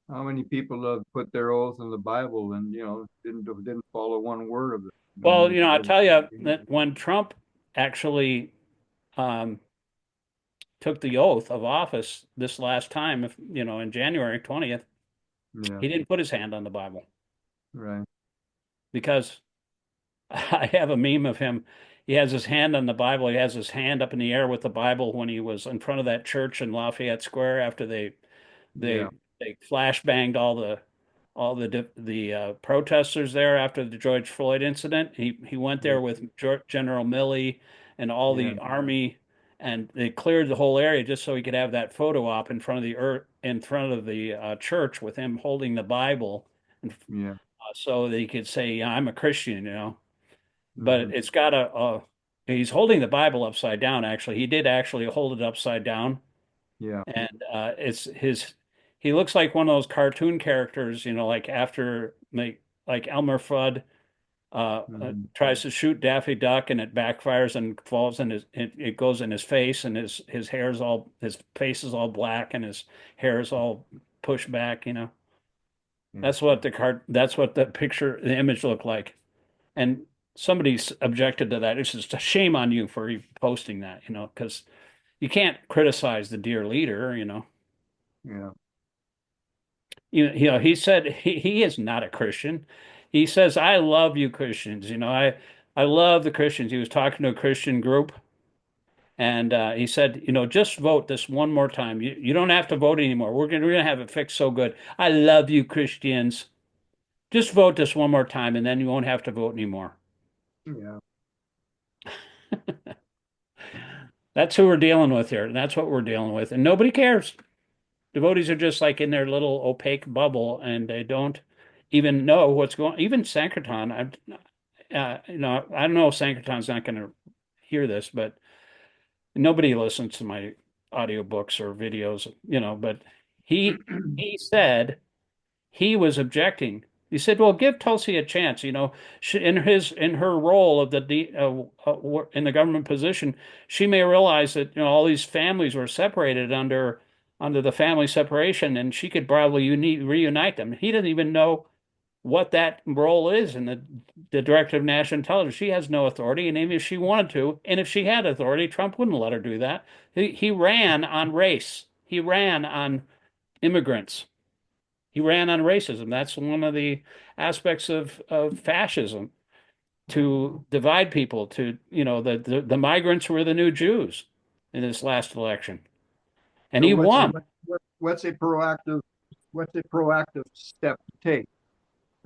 How many people have put their oath in the Bible and didn't follow one word of it? Well, I tell you that when Trump actually took the oath of office this last time, in January 20th, Yeah. he didn't put his hand on the Bible Right. because I have a meme of him. He has his hand on the Bible. He has his hand up in the air with the Bible when he was in front of that church in Lafayette Square after they Yeah. they flashbanged all the protesters there after the George Floyd incident. He went there with General Milley and all Yeah. the army, and they cleared the whole area just so he could have that photo op in front of the church with him holding the Bible, and Yeah. so they could say, yeah, I'm a Christian. But Mhm. it's got he's holding the Bible upside down. Actually, he did actually hold it upside down, Yeah. and he looks like one of those cartoon characters, like Elmer Fudd Mhm. tries to shoot Daffy Duck and it backfires and falls in it goes in his face, and his face is all black and his hair is all pushed back. Yeah. That's what the image looked like. And somebody objected to that. It's just a shame on you for posting that, because you can't criticize the dear leader. Yeah. He said he is not a Christian. He says, I love you Christians. I love the Christians. He was talking to a Christian group, and he said, just vote this one more time. You don't have to vote anymore. We're gonna have it fixed so good. I love you Christians. Just vote this one more time, and then you won't have to vote anymore. Yeah. That's who we're dealing with here, and that's what we're dealing with, and nobody cares. Devotees are just like in their little opaque bubble, and they don't even know what's going. Even Sankirtan, I don't know if Sankirtan's not going to hear this, but nobody listens to my audiobooks or videos, But he said he was objecting. He said, "Well, give Tulsi a chance. In her role of in the government position, she may realize that all these families were separated under the family separation, and she could probably reunite them." He doesn't even know what that role is in the director of national intelligence. She has no authority, and even if she wanted to, and if she had authority, Trump wouldn't let her do that. He ran on race. He ran on immigrants. He ran on racism. That's one of the aspects of fascism, to divide people. The migrants were the new Jews in this last election, and So he won. what's a proactive what's a proactive step to take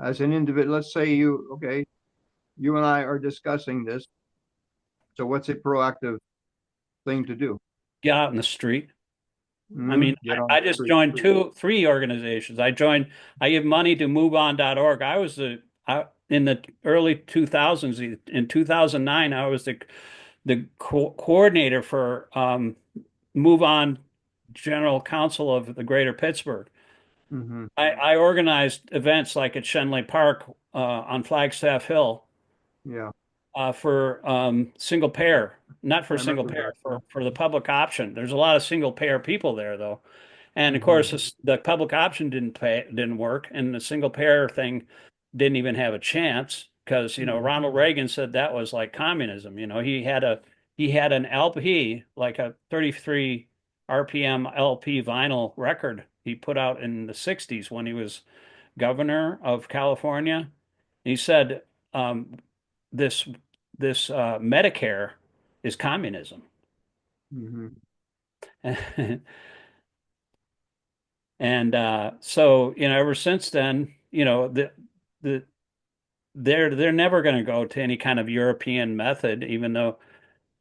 as an individual? Let's say you and I are discussing this. So what's a proactive thing to do? Get out in the street. I Mhm. mean, Get on I the just street. joined three organizations. I give money to moveon.org. I was in the early 2000s. In 2009, I was the coordinator for Move On General Council of the Greater Pittsburgh. Mhm. I organized events like at Shenley Park on Flagstaff Hill Yeah, for single payer, not I for single remember payer, that. for the public option. There's a lot of single payer people there, though. And of Mhm. course, the public option didn't work, and the single payer thing didn't even have a chance because Mhm. Ronald Reagan said that was like communism. He had an LP, like a 33 RPM LP vinyl record he put out in the 60s when he was governor of California. He said um, this this Medicare is communism. Mhm. And so, ever since then, the they're never going to go to any kind of European method, even though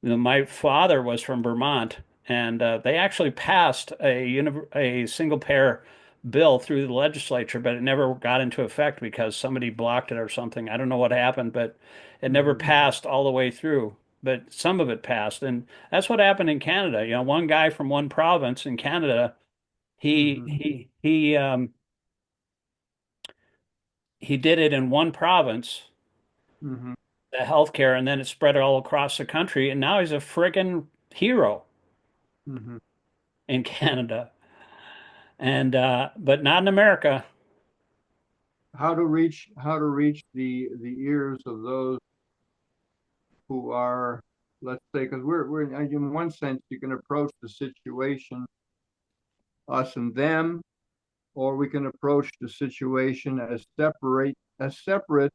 my father was from Vermont, and they actually passed a single payer bill through the legislature, but it never got into effect because somebody blocked it or something. I don't know what happened, but it never Mhm. passed all the way through. But some of it passed, and that's what happened in Canada. One guy from one province in Canada, he Mhm. he he um, he did it in one province, Mhm. the healthcare, and then it spread all across the country, and now he's a friggin' hero Mhm. in Canada. And but not in America. How to reach the ears of those who are, let's say, because we're in one sense you can approach the situation, us and them, or we can approach the situation as separate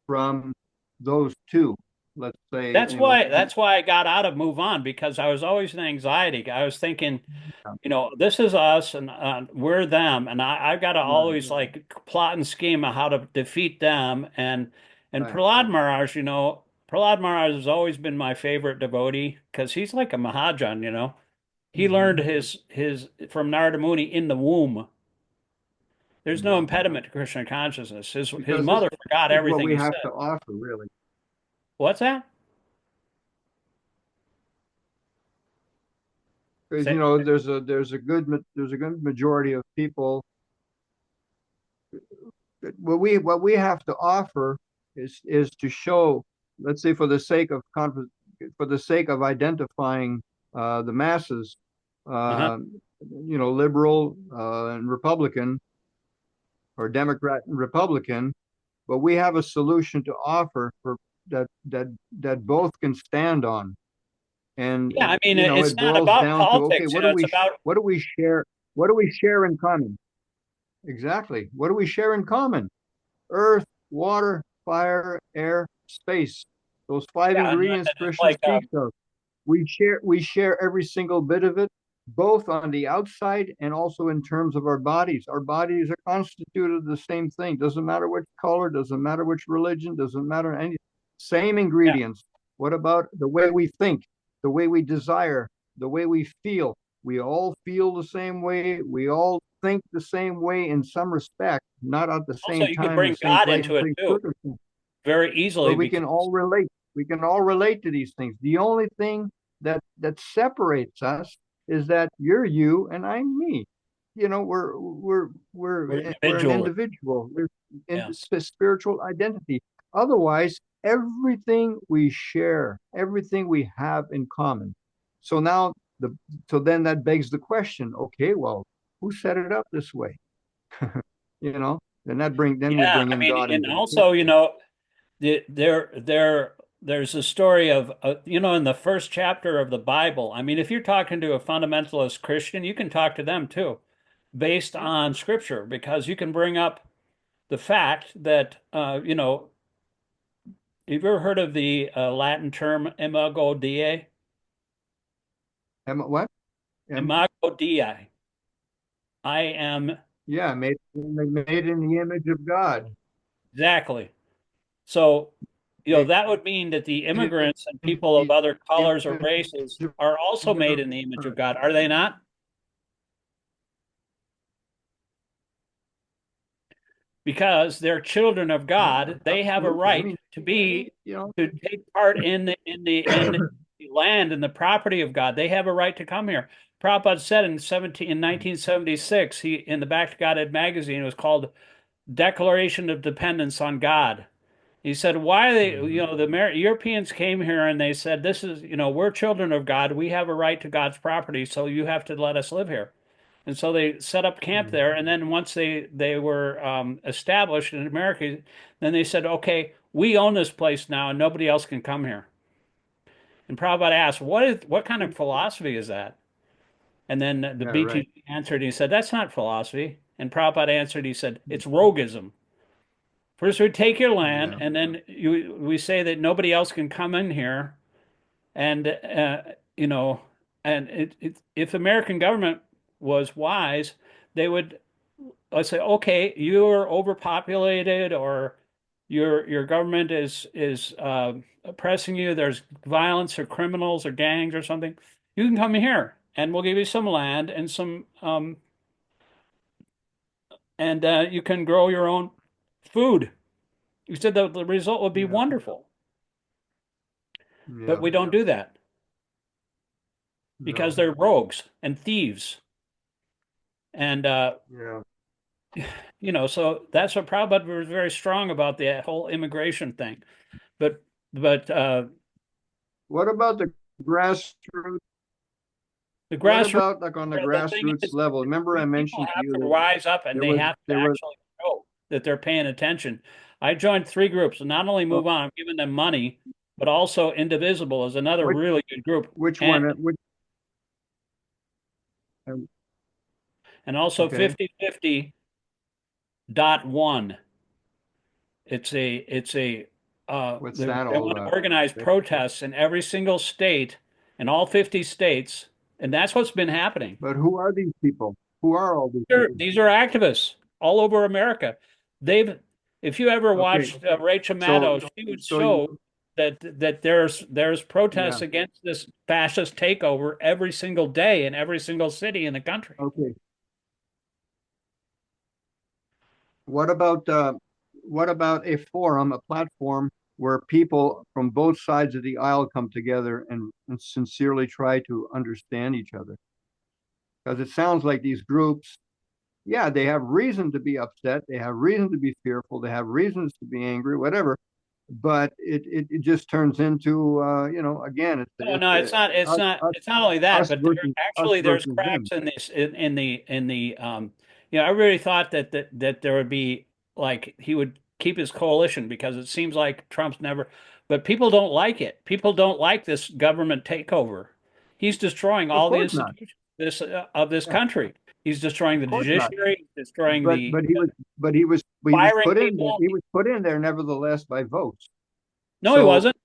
from those two. Let's say, That's why I got out of Move On, because I was always in anxiety. I was thinking, this is us and we're them, and I've got to right, always like plot and scheme on how to defeat them. And right. Prahlad Maharaj, Prahlad Maharaj has always been my favorite devotee because he's like a Mahajan. He Mhm. learned his from Narada Muni in the womb. There's no Yeah. impediment to Krishna consciousness. His Because this mother forgot is what everything we he have said. to offer, really. What's that? Because Say, there's a good majority of people. What we have to offer is to show, let's say, for the sake of identifying the masses, uh-huh. uh, liberal and Republican, or Democrat and Republican, but we have a solution to offer for that both can stand on. And Yeah, I mean, it it's not boils about down to, okay, politics. It's about what do we share? What do we share in common? Exactly. What do we share in common? Earth, water, fire, air, space. Those five yeah, and ingredients it's Krishna like speaks of. We share every single bit of it, both on the outside and also in terms of our bodies. Our bodies are constituted of the same thing. Doesn't matter which color, doesn't matter which religion, doesn't matter any. Same yeah. ingredients. What about the way we think, the way we desire, the way we feel? We all feel the same way. We all think the same way in some respect, not at the Also, same you can time, the bring same God place, into and it same too circumstance, very but easily we can because all relate. We can all relate to these things. The only thing that separates us is that you're you and I'm me. we're We're an individual. individual. We're in Yeah. spiritual identity. Otherwise, everything we share, everything we have in common. So now so then that begs the question, okay, well, who set it up this way? Then we Yeah, bring I in mean, God and into the also, picture. there's a story of, in the first chapter of the Bible. I mean, if you're talking to a fundamentalist Christian, you can talk to them too, based on scripture, because you can bring up the fact that, have you ever heard of the Latin term imago Dei? What? Imago Dei. I am Yeah, made in the image of God. Exactly. So, Made that would mean that the immigrants and in people of the other colors or image races of are also made in the image of God, are they not? Because they're children of Yeah, God, they have a absolutely. I right mean, to take part in the land and the property of God. They have a right to come here. Prabhupada said in 1976, he in the Back to Godhead magazine, it was called Declaration of Dependence on God. He said, why they, the Europeans came here and they said, this is, we're children of God. We have a right to God's property, so you have to let us live here. And so they set up camp there. And then once they were established in America, then they said, okay, we own this place now and nobody else can come here. And Prabhupada asked, what kind of philosophy is that? And then the yeah, BT right. answered, he said, that's not philosophy. And Prabhupada answered, he said, it's roguism. First, we take your land, Yeah, and then we say that nobody else can come in here, and you know, and if the American government was wise, they would let's say, okay, you're overpopulated, or your government is oppressing you. There's violence or criminals or gangs or something. You can come here, and we'll give you some land and some and you can grow your own food. You said that the result would be yeah, wonderful. But yeah. we don't do that because No, they're rogues and thieves. And, yeah. so that's what Prabhupada was very strong about the whole immigration thing. But What about the grassroots? the What grassroots, about like on the the thing grassroots is, level? Remember I people mentioned to have you to that rise up and there they was have to there was actually show that they're paying attention. I joined 3 groups, and not only oh, Move On, I'm giving them money, but also Indivisible is another which really good group. which And one? Which and also okay? 5050.1. It's a What's they that all want to about? organize Okay. protests in every single state, in all 50 states, and that's what's been happening. But who are these people? Who are all these These are, people? these are activists all over America. They've, if you ever Okay, watched Rachel so Maddow, she would so you show that there's yeah, protests against this fascist takeover every single day in every single city in the country. okay. What about a forum, a platform where people from both sides of the aisle come together and sincerely try to understand each other? Because it sounds like these groups, yeah, they have reason to be upset, they have reason to be fearful, they have reasons to be angry, whatever. But it just turns into again, Oh no, it's us, not us it's not only that, us but versus us there's versus them. cracks in this in the I really thought that there would be, like, he would keep his coalition, because it seems like Trump's never, but people don't like it. People don't like this government takeover. He's destroying Of all the course not. institutions of this Yeah, country. He's destroying of the course not. judiciary, destroying But the but he was firing put in there. people. He was put in there nevertheless by votes. No, he So wasn't.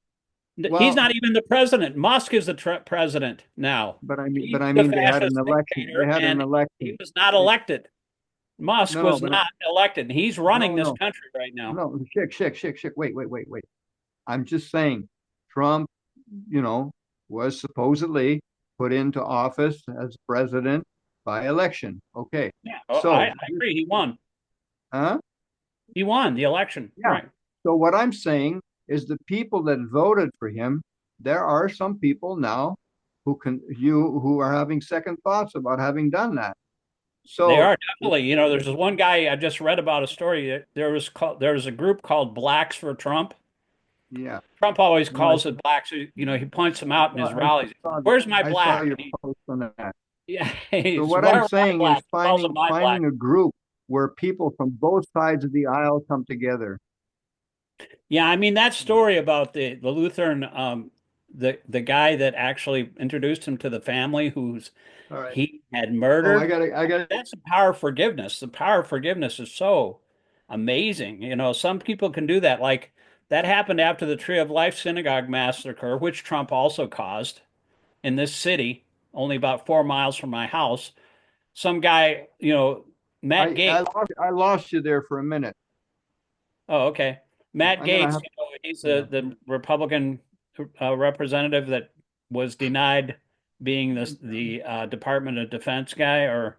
He's well, not even the president. Musk is the president now. but I mean, He's the they had an fascist election. They dictator, had an and he election. was not They, elected. Musk no, was but not elected. He's running no, this no, country right now. no. Shik. Wait. I'm just saying, Trump, you know, was supposedly put into office as president by election. Okay, Yeah, I so agree. He won. huh? He won the election. Yeah. Right. So what I'm saying is the people that voted for him, there are some people now who are having second thoughts about having done that. They So are definitely. There's this one guy I just read about a story. There was a group called Blacks for Trump. yeah, Trump always no, I calls it blacks. He points them out in his rallies. saw Where's my I saw black? your post on that. Yeah, So he's, what where I'm are my saying is blacks? He calls them my black. finding a group where people from both sides of the aisle come together. Yeah, I mean that story about the Lutheran, the guy that actually introduced him to the family who's All right. he had Oh, murdered. I got That's the power of forgiveness. The power of forgiveness is so amazing. Some people can do that. Like, that happened after the Tree of Life synagogue massacre, which Trump also caused in this city, only about 4 miles from my house. Some guy, Matt Gaetz. I lost you there for a minute. Oh, okay. Matt I'm gonna Gaetz, have, he's yeah. the Republican representative that was denied being the Department of Defense guy or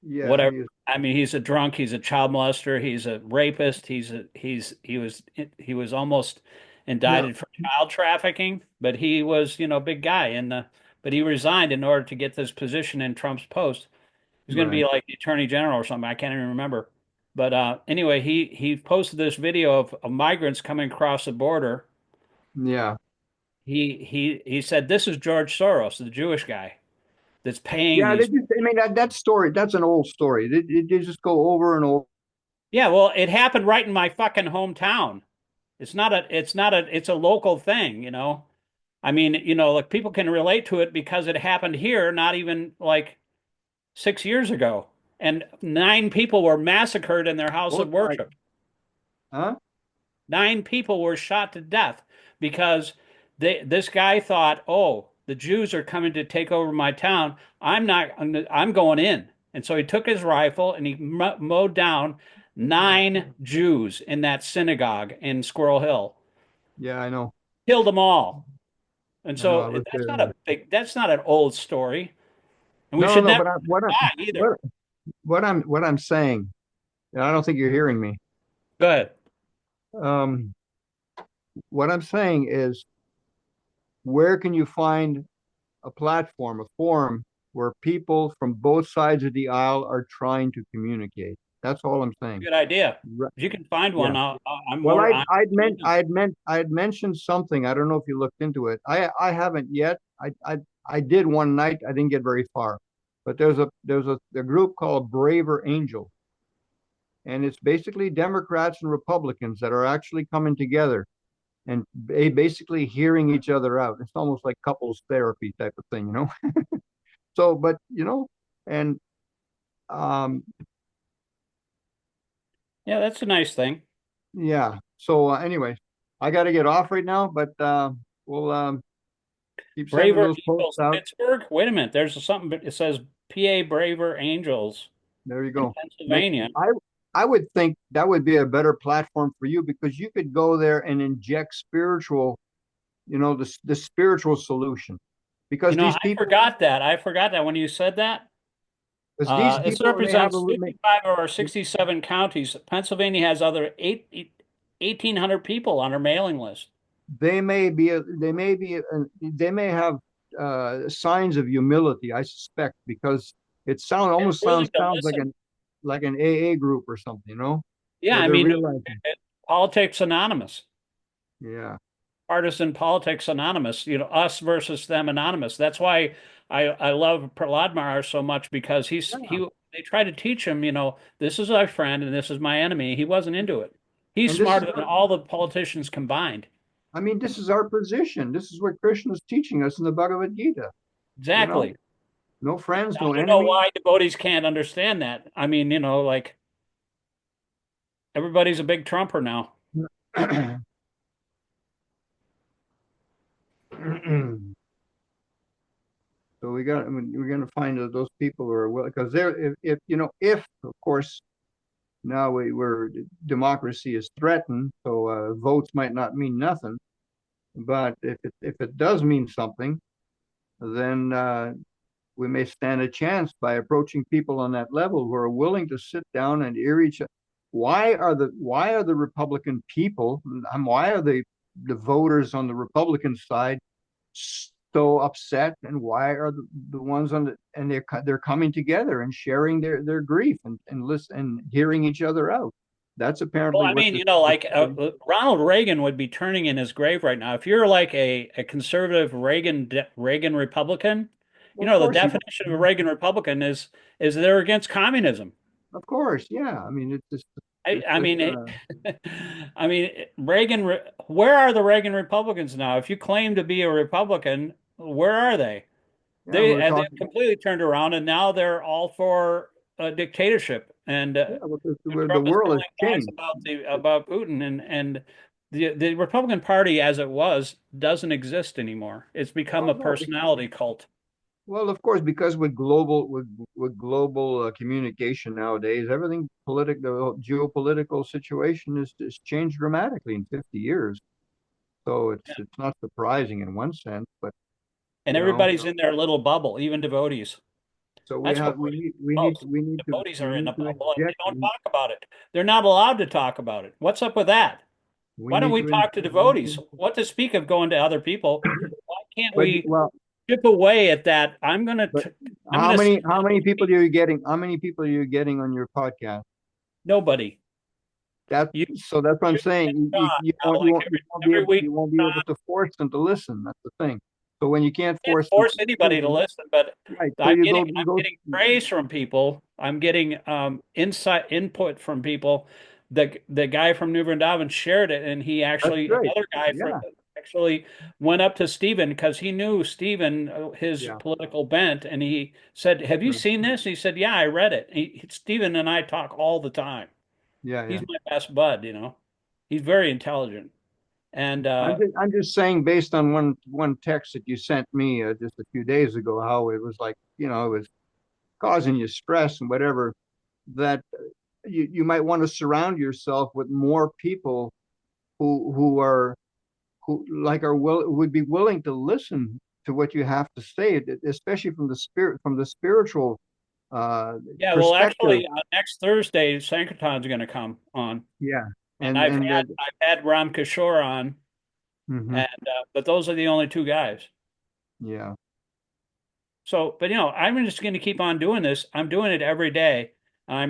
Yeah, whatever. I mean, he's a drunk, he's a child molester, he's a rapist, he was almost yeah, indicted for child trafficking, but he was, big guy and but he resigned in order to get this position in Trump's post. He's going to be right. like the attorney general or something. I can't even remember. But anyway, he posted this video of migrants coming across the border. Yeah. He said this is George Soros, the Jewish guy that's paying Yeah, these. I mean that story, that's an old story. They just go over and over. Yeah, well, it happened right in my fucking hometown. It's a local thing, I mean, like people can relate to it because it happened here, not even like 6 years ago, and 9 people were massacred in their house of Looks like, worship. huh? 9 people were shot to death because this guy thought, oh, the Jews are coming to take over my town. I'm going in. And so he took his rifle and he mowed down 9 Jews in that synagogue in Squirrel Hill, Yeah, I know. killed them all. And I know. I so was there. that's not an old story. And we No, should no, never but die either. what I'm saying, and I don't think you're hearing me. Go ahead. Um, what I'm saying is, where can you find a platform, a forum where people from both sides of the aisle are trying to communicate? That's all I'm saying. Good idea. Right. If you can find Yeah. one, I'm Well, more. I'd mentioned something. I don't know if you looked into it. I haven't yet. I did one night. I didn't get very far, but there's a group called Braver Angel, and it's basically Democrats and Republicans that are actually coming together and basically hearing each other out. It's almost like couples therapy type of thing, So, but and um, Yeah, that's a nice thing. yeah. So anyway, I got to get off right now, but we'll keep sending Braver those posts Angels, out. Pittsburgh. Wait a minute. There's something. It says PA Braver Angels There you in go. Pennsylvania. I would think that would be a better platform for you because you could go there and inject spiritual, the spiritual solution. Because these I people, forgot that. I forgot that when you said that. because these This people may have represents 55 or 67 counties. Pennsylvania has other 1,800 people on their mailing list. they may they may have signs of humility, I suspect, because almost Willing to sounds listen. like an AA group or something, Yeah, where I they're mean, realizing, Politics Anonymous, yeah. Partisan Politics Anonymous, us versus them anonymous. That's why I love Prahlad Maharaj so much because Yeah. they try to teach him, this is our friend and this is my enemy. He wasn't into it. He's And this is smarter than all the politicians combined. I mean, this is our position. This is what Krishna is teaching us in the Bhagavad Gita. Exactly. No friends, I no don't know enemies. why devotees can't understand that. I mean, like everybody's a big Trumper now. So we're going to find those people who are willing, because if of course now democracy is threatened, so votes might not mean nothing. But if it does mean something, then we may stand a chance by approaching people on that level who are willing to sit down and hear each other. Why are the Republican people, and why are the voters on the Republican side so upset, and why are the ones and they're coming together and sharing their grief and listen and hearing each other out? That's apparently Well, I mean, like Ronald Reagan would be turning in his grave right now. If you're like a conservative Reagan Republican, Well, of the course definition of a Reagan Republican is they're against communism. of course, yeah. I mean, I mean, I mean, where are the Reagan Republicans now? If you claim to be a Republican, where are they? yeah, we're They've talking. completely turned around, and now they're all for a dictatorship. And Yeah, well, the Trump is world has telling changed. facts about Putin, and the Republican Party, as it was, doesn't exist anymore. It's become Well, a no, personality cult. Well, of course, because with global communication nowadays, everything the geopolitical situation is changed dramatically in 50 years. So it's not surprising in one sense, but And you know, everybody's in their little bubble, even devotees. so That's what most devotees are in a to bubble and they inject don't talk about it. They're not allowed to talk about it. What's up with that? we Why don't need we to talk to devotees? What to speak of going to other people? Why can't but we well, chip away at that? but I'm gonna send how many people are you getting? How many people are you getting on your podcast? nobody. That You, so that's what I'm you saying. and John, like every week, You won't be able to force them to listen. That's the thing. So when you can't can't force them force to anybody to listen, listen, but right? So you I'm go. getting praise from people. I'm getting input from people. The guy from New Vrindaban shared it, and That's great. another guy from Yeah, actually went up to Stephen because he knew Stephen, his yeah, political bent, and he said, "Have you right. seen this?" He said, "Yeah, I read it." Stephen and I talk all the time. Yeah, He's yeah. my best bud, you know. He's very intelligent, and I'm just saying, based on one text that you sent me just a few days ago, how it was like, it was causing you stress and whatever. That you might want to surround yourself with more people who are who like are would be willing to listen to what you have to say, especially from the spiritual yeah. Well, perspective. actually, next Thursday, Sankirtan's going to come on. Yeah, And and I've had Ram Kishore on, mhm, and but those are the only two guys. yeah, So, but I'm just going to keep on doing this. I'm doing it every day.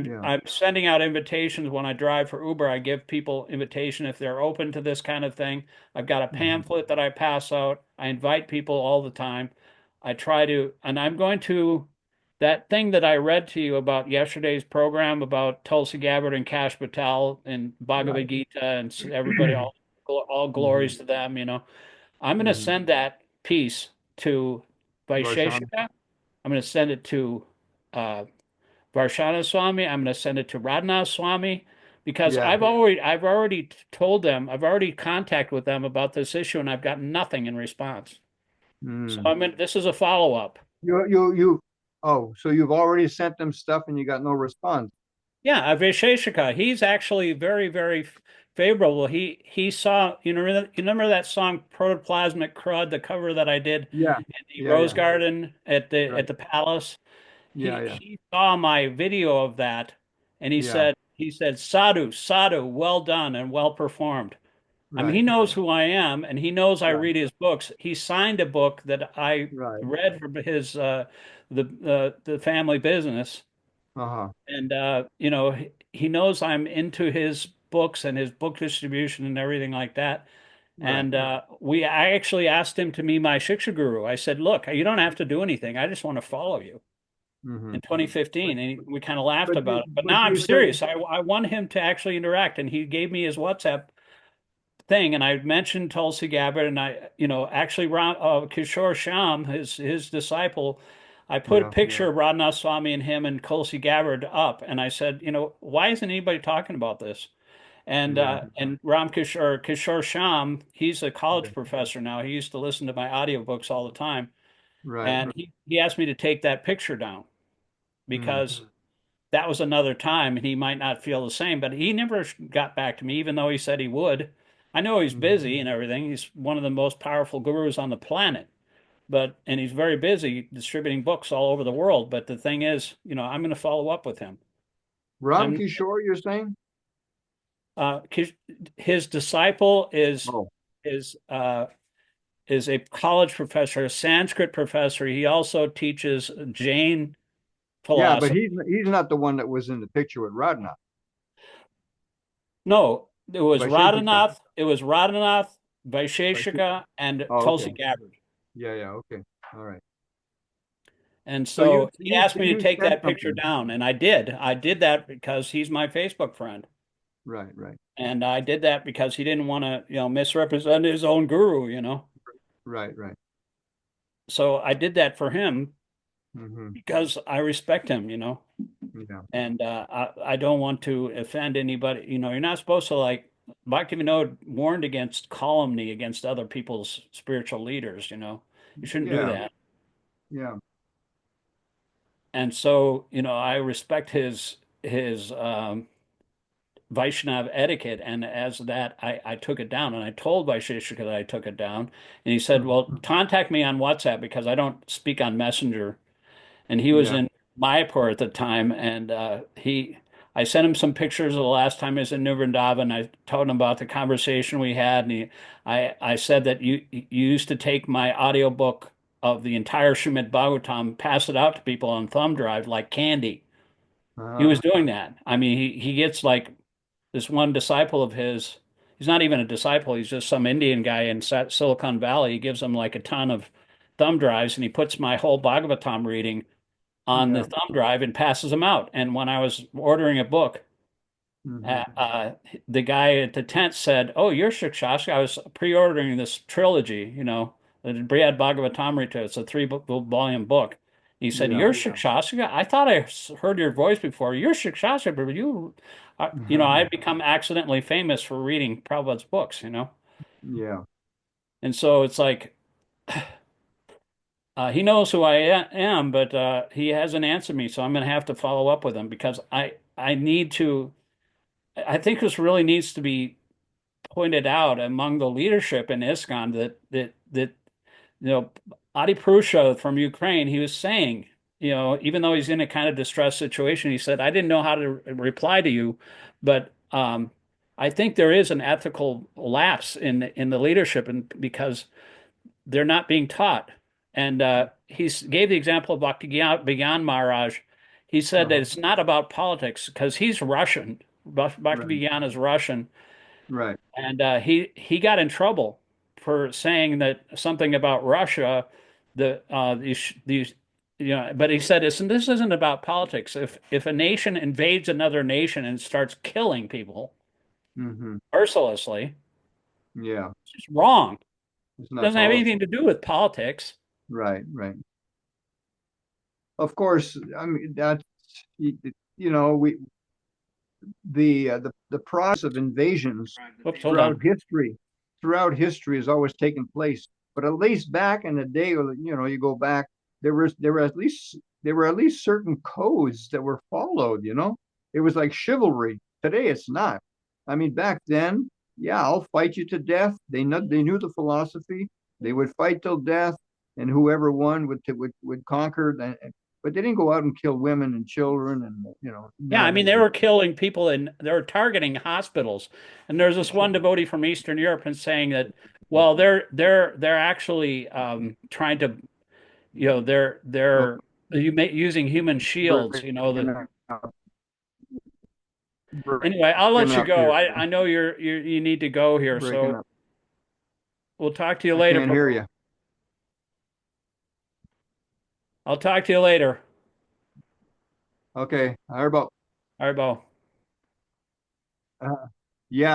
yeah, I'm sending out invitations when I drive for Uber. I give people invitation if they're open to this kind of thing. I've got a mhm, pamphlet that I pass out. I invite people all the time. I try to, and I'm going to that thing that I read to you about yesterday's program about Tulsi Gabbard and Kash Patel and right, Bhagavad Gita and everybody, all mhm, glories to them. I'm going to mhm. send that piece to Varshan, Vaisheshika. I'm going to send it to uh, Varshana Swami. I'm going to send it to Radhanath Swami because yeah, I've already told them, I've already contacted with them about this issue, and I've got nothing in response. So mm. this is a follow up. You. Oh, so you've already sent them stuff and you got no response. Yeah, Vaisheshika, he's actually very, very favorable. He saw, you remember that song Protoplasmic Crud, the cover that I did Yeah, in the yeah, Rose yeah, Garden right. at the palace? Yeah, yeah, He saw my video of that and yeah, he said, Sadhu, Sadhu, well done and well performed. I mean, he right, knows who I am and he knows I right, read his books. He signed a book that I right. read for his the family business. Uh-huh. And he knows I'm into his books and his book distribution and everything like that. Right. And I actually asked him to be my Shiksha guru. I said, "Look, you don't have to do anything. I just want to follow you." Mm-hmm. In 2015, and we kind of laughed But about it. But but now I'm you said serious. I want him to actually interact, and he gave me his WhatsApp thing, and I mentioned Tulsi Gabbard, and actually Kishore Sham, his disciple. I put a yeah, picture of Radhanath Swami and him and Tulsi Gabbard up, and I said, why isn't anybody talking about this? yeah, And Kishore Sham, he's a yeah, college professor now. He used to listen to my audiobooks all the time, right. and he asked me to take that picture down Mm, because that was another time and he might not feel the same, but he never got back to me, even though he said he would. I know he's mm, busy and everything. He's one of the most powerful gurus on the planet, and he's very busy distributing books all over the world. But the thing is, I'm going to follow up with him. Ram I'm, Kishore, you're saying? uh, his disciple Oh, is, uh, is a college professor, a Sanskrit professor. He also teaches Jain yeah, but philosophy. he's not the one that was in the picture with Radna. No, Vaisheshika. It was Radhanath, Vaish- Vaisheshika, and Oh, okay. Tulsi Gabbard. Yeah, yeah, okay. All right. And So you so he you asked me to you take said that picture something. down, and I did. I did that because he's my Facebook friend. Right, right, And I did that because he didn't want to, misrepresent his own guru. right, right. So I did that for him Mm-hmm. because I respect him. Yeah. And I don't want to offend anybody. You're not supposed to Bhaktivinoda warned against calumny against other people's spiritual leaders. You shouldn't do Yeah, that. yeah. and so, I respect his Vaishnav etiquette, and as that, I took it down, and I told Vaisheshika that I took it down, and he said, "Well, contact me on WhatsApp because I don't speak on Messenger." And he was Yeah. in Mayapur at the time, and I sent him some pictures of the last time he was in New Vrindaban. I told him about the conversation we had, and I said that you used to take my audiobook of the entire Srimad Bhagavatam, pass it out to people on thumb drive like candy. He was doing that. I mean, he gets like this one disciple of his. He's not even a disciple. He's just some Indian guy in Silicon Valley. He gives him like a ton of thumb drives, and he puts my whole Bhagavatam reading on the Yeah. thumb drive and passes them out. And when I was ordering a book, Mhm. the guy at the tent said, "Oh, you're Shikshashka." I was pre-ordering this trilogy, the Brihad Bhagavatamrita. It's a three-volume book. He said, Yeah. "You're Shikshashka? I thought I heard your voice before. You're Shikshashka, but I've become accidentally famous for reading Prabhupada's books. Yeah. And so it's like, he knows who I am, but he hasn't answered me, so I'm going to have to follow up with him because I need to. I think this really needs to be pointed out among the leadership in ISKCON that Adi Purusha from Ukraine, he was saying, even though he's in a kind of distressed situation, he said, "I didn't know how to reply to you, but I think there is an ethical lapse in the leadership, and because they're not being taught." And he gave the example of Bhakti Vigyan Maharaj. He said that it's not about politics because he's Russian. Bhakti Right. Vigyan is Russian, Right. and he got in trouble for saying that something about Russia. These but he said this isn't about politics. If a nation invades another nation and starts killing people Hmm. mercilessly, Yeah. it's just wrong. It's It not doesn't have anything powerful. to do with politics. Right. Right. Of course, I mean that's you know we the process of invasions Oops, hold on. throughout history has always taken place. But at least back in the day, you go back, there were at least certain codes that were followed. It was like chivalry. Today, it's not. I mean, back then, yeah, I'll fight you to death. They knew the philosophy. They would fight till death, and whoever won would conquer. But they didn't go out and kill women and children, and Yeah, I not. mean they were killing people and they were targeting hospitals. And there's this one devotee from Eastern Europe and saying that, well, they're actually trying to, Well, they're using human shields. breaking up, Anyway, I'll let breaking you up go. here, I know you need to go here, breaking so up. we'll talk to you I later, can't hear Prabhu. you. I'll talk to you later. Okay, how about? All right, Bo. Uh,